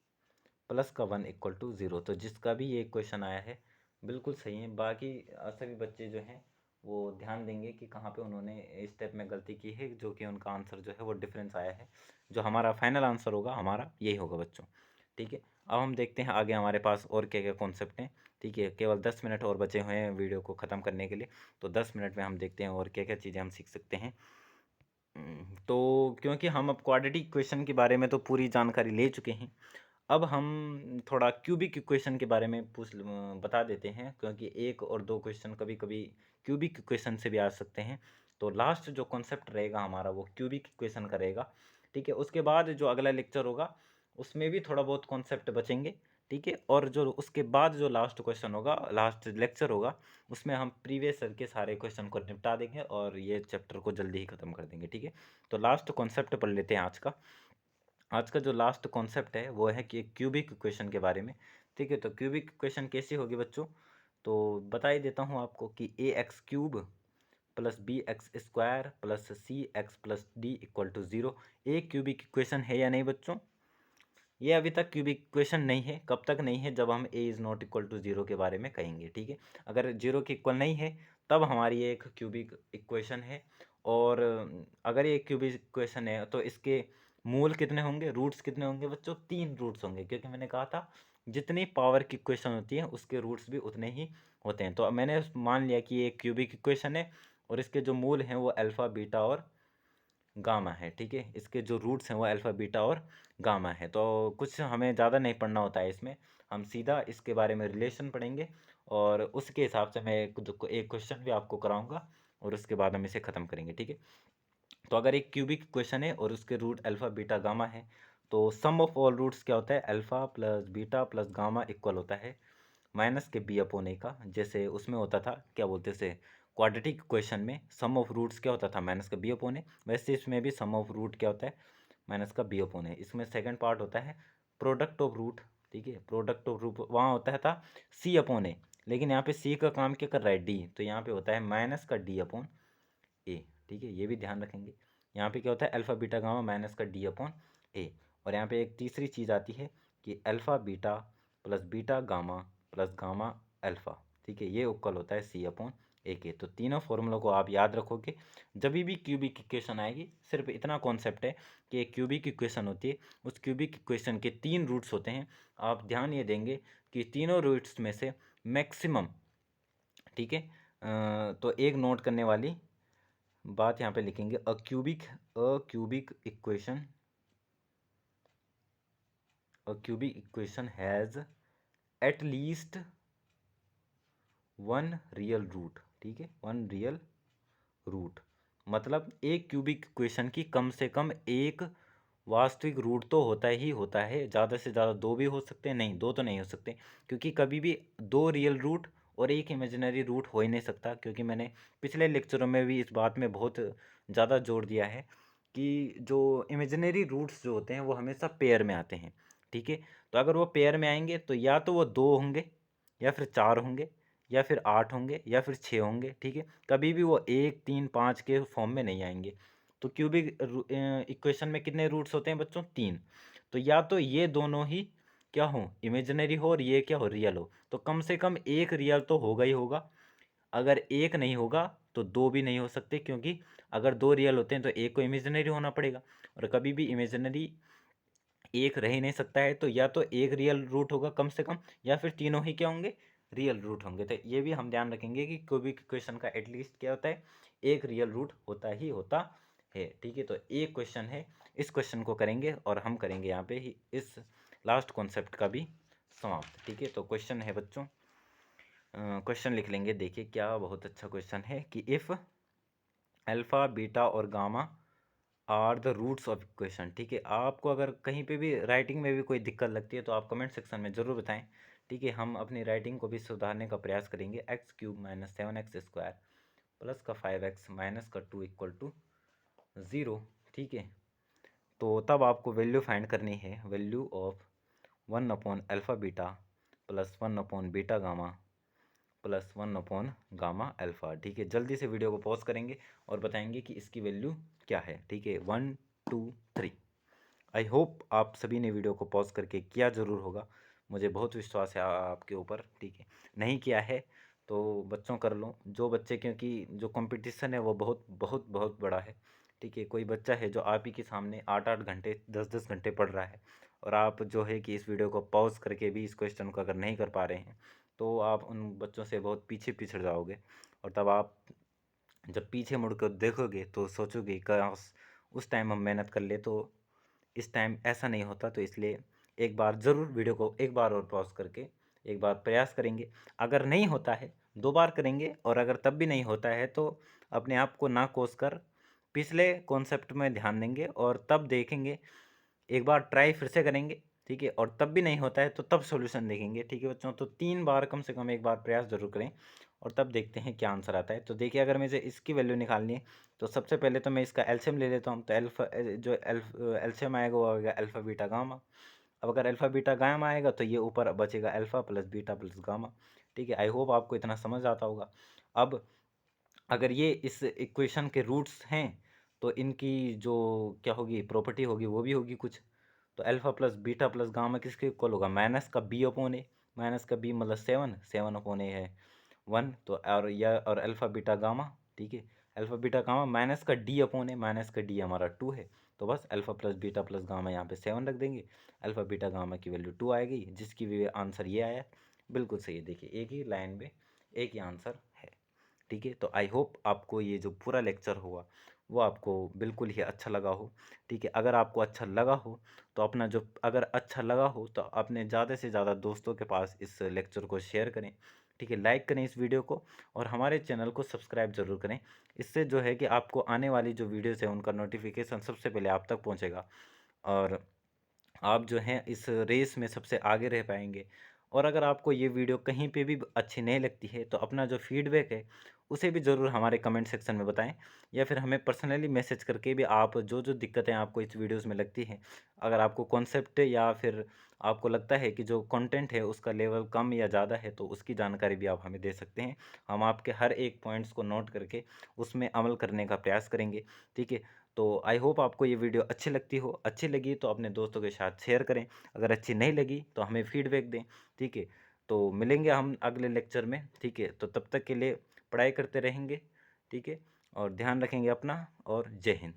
प्लस का 1 इक्वल टू 0। तो जिसका भी ये क्वेश्चन आया है बिल्कुल सही है। बाकी सभी बच्चे जो हैं वो ध्यान देंगे कि कहाँ पे उन्होंने स्टेप में गलती की है, जो कि उनका आंसर जो है वो डिफरेंस आया है। जो हमारा फाइनल आंसर होगा हमारा यही होगा बच्चों, ठीक है। अब हम देखते हैं आगे हमारे पास और क्या क्या कॉन्सेप्ट हैं, ठीक है। केवल 10 मिनट और बचे हुए हैं वीडियो को ख़त्म करने के लिए, तो 10 मिनट में हम देखते हैं और क्या क्या चीज़ें हम सीख सकते हैं। तो क्योंकि हम अब क्वाड्रेटिक इक्वेशन के बारे में तो पूरी जानकारी ले चुके हैं, अब हम थोड़ा क्यूबिक इक्वेशन के बारे में बता देते हैं, क्योंकि 1 और 2 क्वेश्चन कभी कभी क्यूबिक इक्वेशन से भी आ सकते हैं। तो लास्ट जो कॉन्सेप्ट रहेगा हमारा वो क्यूबिक इक्वेशन का रहेगा, ठीक है। उसके बाद जो अगला लेक्चर होगा उसमें भी थोड़ा बहुत कॉन्सेप्ट बचेंगे, ठीक है। और जो उसके बाद जो लास्ट क्वेश्चन होगा, लास्ट लेक्चर होगा, उसमें हम प्रीवियस ईयर के सारे क्वेश्चन को निपटा देंगे और ये चैप्टर को जल्दी ही खत्म कर देंगे, ठीक है। तो लास्ट कॉन्सेप्ट पढ़ लेते हैं आज का। आज का जो लास्ट कॉन्सेप्ट है वो है कि क्यूबिक इक्वेशन के बारे में, ठीक है। तो क्यूबिक इक्वेशन कैसी होगी बच्चों, तो बता ही देता हूँ आपको कि A x cube plus B x square plus C x plus D equal to 0 a cubic equation है या नहीं बच्चों। ये अभी तक क्यूबिक इक्वेशन नहीं है। कब तक नहीं है, जब हम a is not equal to 0 के बारे में कहेंगे, ठीक है। अगर 0 के इक्वल नहीं है तब हमारी ये एक क्यूबिक इक्वेशन है। और अगर ये क्यूबिक इक्वेशन है तो इसके मूल कितने होंगे, रूट्स कितने होंगे बच्चों, 3 रूट्स होंगे, क्योंकि मैंने कहा था जितनी पावर की इक्वेशन होती है उसके रूट्स भी उतने ही होते हैं। तो अब मैंने मान लिया कि ये एक क्यूबिक इक्वेशन है और इसके जो मूल हैं वो अल्फ़ा बीटा और गामा है, ठीक है। इसके जो रूट्स हैं वो अल्फ़ा बीटा और गामा है। तो कुछ हमें ज़्यादा नहीं पढ़ना होता है इसमें, हम सीधा इसके बारे में रिलेशन पढ़ेंगे और उसके हिसाब से मैं एक क्वेश्चन भी आपको कराऊंगा और उसके बाद हम इसे ख़त्म करेंगे, ठीक है। तो अगर एक क्यूबिक इक्वेशन है और उसके रूट अल्फ़ा बीटा गामा है तो सम ऑफ ऑल रूट्स क्या होता है, alpha plus beta plus gamma equal होता है माइनस के बी अपॉन ए का। जैसे उसमें होता था, क्या बोलते थे, क्वाड्रेटिक इक्वेशन में सम ऑफ रूट्स क्या होता था, माइनस का बी अपॉन ए, वैसे इसमें भी सम ऑफ रूट क्या होता है, माइनस का बी अपॉन ए। इसमें सेकंड पार्ट होता है प्रोडक्ट ऑफ रूट, ठीक है। प्रोडक्ट ऑफ रूट वहाँ होता था सी अपॉन ए, लेकिन यहाँ पे सी का काम क्या कर रहा है, डी, तो यहाँ पे होता है माइनस का डी अपॉन ए, ठीक है। ये भी ध्यान रखेंगे। यहाँ पे क्या होता है, अल्फ़ा बीटा गामा माइनस का डी अपॉन ए। और यहाँ पे एक तीसरी चीज़ आती है कि alpha beta plus beta gamma plus gamma alpha, ठीक है, ये इक्वल होता है सी अपॉन ए के। तो तीनों फॉर्मूलों को आप याद रखोगे जब भी क्यूबिक इक्वेशन आएगी। सिर्फ इतना कॉन्सेप्ट है कि एक क्यूबिक इक्वेशन होती है, उस क्यूबिक इक्वेशन के 3 रूट्स होते हैं। आप ध्यान ये देंगे कि तीनों रूट्स में से मैक्सिमम, ठीक है। तो एक नोट करने वाली बात यहाँ पे लिखेंगे, a cubic equation, a cubic equation has at least one real root, ठीक है, वन रियल रूट। मतलब एक क्यूबिक इक्वेशन की कम से कम एक वास्तविक रूट तो होता ही होता है। ज़्यादा से ज़्यादा दो भी हो सकते हैं, नहीं दो तो नहीं हो सकते, क्योंकि कभी भी दो रियल रूट और एक इमेजिनरी रूट हो ही नहीं सकता। क्योंकि मैंने पिछले लेक्चरों में भी इस बात में बहुत ज़्यादा जोर दिया है कि जो इमेजिनरी रूट्स जो होते हैं वो हमेशा पेयर में आते हैं, ठीक है। तो अगर वो पेयर में आएंगे तो या तो वो दो होंगे या फिर चार होंगे या फिर आठ होंगे या फिर छः होंगे, ठीक है। कभी भी वो एक तीन पाँच के फॉर्म में नहीं आएंगे। तो क्यूबिक इक्वेशन में कितने रूट्स होते हैं बच्चों, 3। तो या तो ये दोनों ही क्या हो, इमेजिनरी हो, और ये क्या हो, रियल हो। तो कम से कम एक रियल तो होगा ही होगा। अगर एक नहीं होगा तो दो भी नहीं हो सकते, क्योंकि अगर दो रियल होते हैं तो एक को इमेजिनरी होना पड़ेगा, और कभी भी इमेजिनरी एक रह ही नहीं सकता है। तो या तो एक रियल रूट होगा कम से कम, या फिर तीनों ही क्या होंगे, रियल रूट होंगे। तो ये भी हम ध्यान रखेंगे कि क्यूबिक इक्वेशन का एटलीस्ट क्या होता है, एक रियल रूट होता ही होता है, ठीक है। तो एक क्वेश्चन है, इस क्वेश्चन को करेंगे और हम करेंगे यहाँ पे ही इस लास्ट कॉन्सेप्ट का भी समाप्त, ठीक है। तो क्वेश्चन है बच्चों, क्वेश्चन लिख लेंगे, देखिए क्या बहुत अच्छा क्वेश्चन है कि इफ़ अल्फ़ा बीटा और gamma are the roots of equation, ठीक है। आपको अगर कहीं पे भी राइटिंग में भी कोई दिक्कत लगती है तो आप कमेंट सेक्शन में ज़रूर बताएं, ठीक है। हम अपनी राइटिंग को भी सुधारने का प्रयास करेंगे। X cube minus 7x square plus का 5x माइनस का 2 इक्वल टू 0, ठीक है। तो तब आपको वैल्यू फाइंड करनी है, value of 1 upon alpha beta plus 1 upon beta gamma plus 1 upon gamma alpha, ठीक है। जल्दी से वीडियो को पॉज करेंगे और बताएंगे कि इसकी वैल्यू क्या है, ठीक है। 1 2 3। आई होप आप सभी ने वीडियो को पॉज करके किया ज़रूर होगा, मुझे बहुत विश्वास है आपके ऊपर, ठीक है। नहीं किया है तो बच्चों कर लो, जो बच्चे, क्योंकि जो कंपटीशन है वो बहुत बहुत बहुत बड़ा है, ठीक है। कोई बच्चा है जो आप ही के सामने 8-8 घंटे 10-10 घंटे पढ़ रहा है, और आप जो है कि इस वीडियो को पॉज करके भी इस क्वेश्चन को अगर नहीं कर पा रहे हैं तो आप उन बच्चों से बहुत पीछे पिछड़ जाओगे। और तब आप जब पीछे मुड़ कर देखोगे तो सोचोगे काश उस टाइम हम मेहनत कर ले तो इस टाइम ऐसा नहीं होता। तो इसलिए एक बार ज़रूर वीडियो को एक बार और पॉज करके एक बार प्रयास करेंगे। अगर नहीं होता है 2 बार करेंगे, और अगर तब भी नहीं होता है तो अपने आप को ना कोस कर पिछले कॉन्सेप्ट में ध्यान देंगे और तब देखेंगे, एक बार ट्राई फिर से करेंगे। ठीक है, और तब भी नहीं होता है तो तब सॉल्यूशन देखेंगे। ठीक है बच्चों, तो 3 बार कम से कम एक बार प्रयास जरूर करें और तब देखते हैं क्या आंसर आता है। तो देखिए, अगर मुझे इसकी वैल्यू निकालनी है तो सबसे पहले तो मैं इसका एलसीएम ले लेता हूँ। तो जो एलसीएम आएगा वो आएगा अल्फा बीटा गामा। अब अगर अल्फा बीटा गामा आएगा तो ये ऊपर बचेगा alpha plus beta plus gamma. ठीक है, आई होप आपको इतना समझ आता होगा। अब अगर ये इस इक्वेशन के रूट्स हैं तो इनकी जो क्या होगी प्रॉपर्टी होगी वो भी होगी कुछ। तो alpha plus beta plus gamma किसके इक्वल होगा, माइनस का बी अपॉन ए। माइनस का बी मतलब 7 अपॉन ए है 1। तो और अल्फा बीटा गामा, ठीक है, अल्फा बीटा गामा माइनस का डी अपॉन ए। माइनस का डी हमारा 2 है। तो बस alpha plus beta plus gamma यहाँ पे 7 रख देंगे। अल्फा बीटा गामा की वैल्यू 2 आएगी, जिसकी भी आंसर ये आया। बिल्कुल सही है, देखिए एक ही लाइन में एक ही आंसर है। ठीक है, तो आई होप आपको ये जो पूरा लेक्चर हुआ वो आपको बिल्कुल ही अच्छा लगा हो। ठीक है, अगर आपको अच्छा लगा हो तो अपना जो अगर अच्छा लगा हो तो अपने ज़्यादा से ज़्यादा दोस्तों के पास इस लेक्चर को शेयर करें। ठीक है, लाइक करें इस वीडियो को और हमारे चैनल को सब्सक्राइब ज़रूर करें। इससे जो है कि आपको आने वाली जो वीडियोस है उनका नोटिफिकेशन सबसे पहले आप तक पहुंचेगा और आप जो हैं इस रेस में सबसे आगे रह पाएंगे। और अगर आपको ये वीडियो कहीं पे भी अच्छी नहीं लगती है तो अपना जो फीडबैक है उसे भी ज़रूर हमारे कमेंट सेक्शन में बताएं, या फिर हमें पर्सनली मैसेज करके भी आप जो जो दिक्कतें आपको इस वीडियोस में लगती हैं, अगर आपको कॉन्सेप्ट या फिर आपको लगता है कि जो कंटेंट है उसका लेवल कम या ज़्यादा है तो उसकी जानकारी भी आप हमें दे सकते हैं। हम आपके हर एक पॉइंट्स को नोट करके उसमें अमल करने का प्रयास करेंगे। ठीक है, तो आई होप आपको ये वीडियो अच्छी लगती हो। अच्छी लगी तो अपने दोस्तों के साथ शेयर करें, अगर अच्छी नहीं लगी तो हमें फीडबैक दें। ठीक है, तो मिलेंगे हम अगले लेक्चर में। ठीक है, तो तब तक के लिए पढ़ाई करते रहेंगे। ठीक है, और ध्यान रखेंगे अपना, और जय हिंद।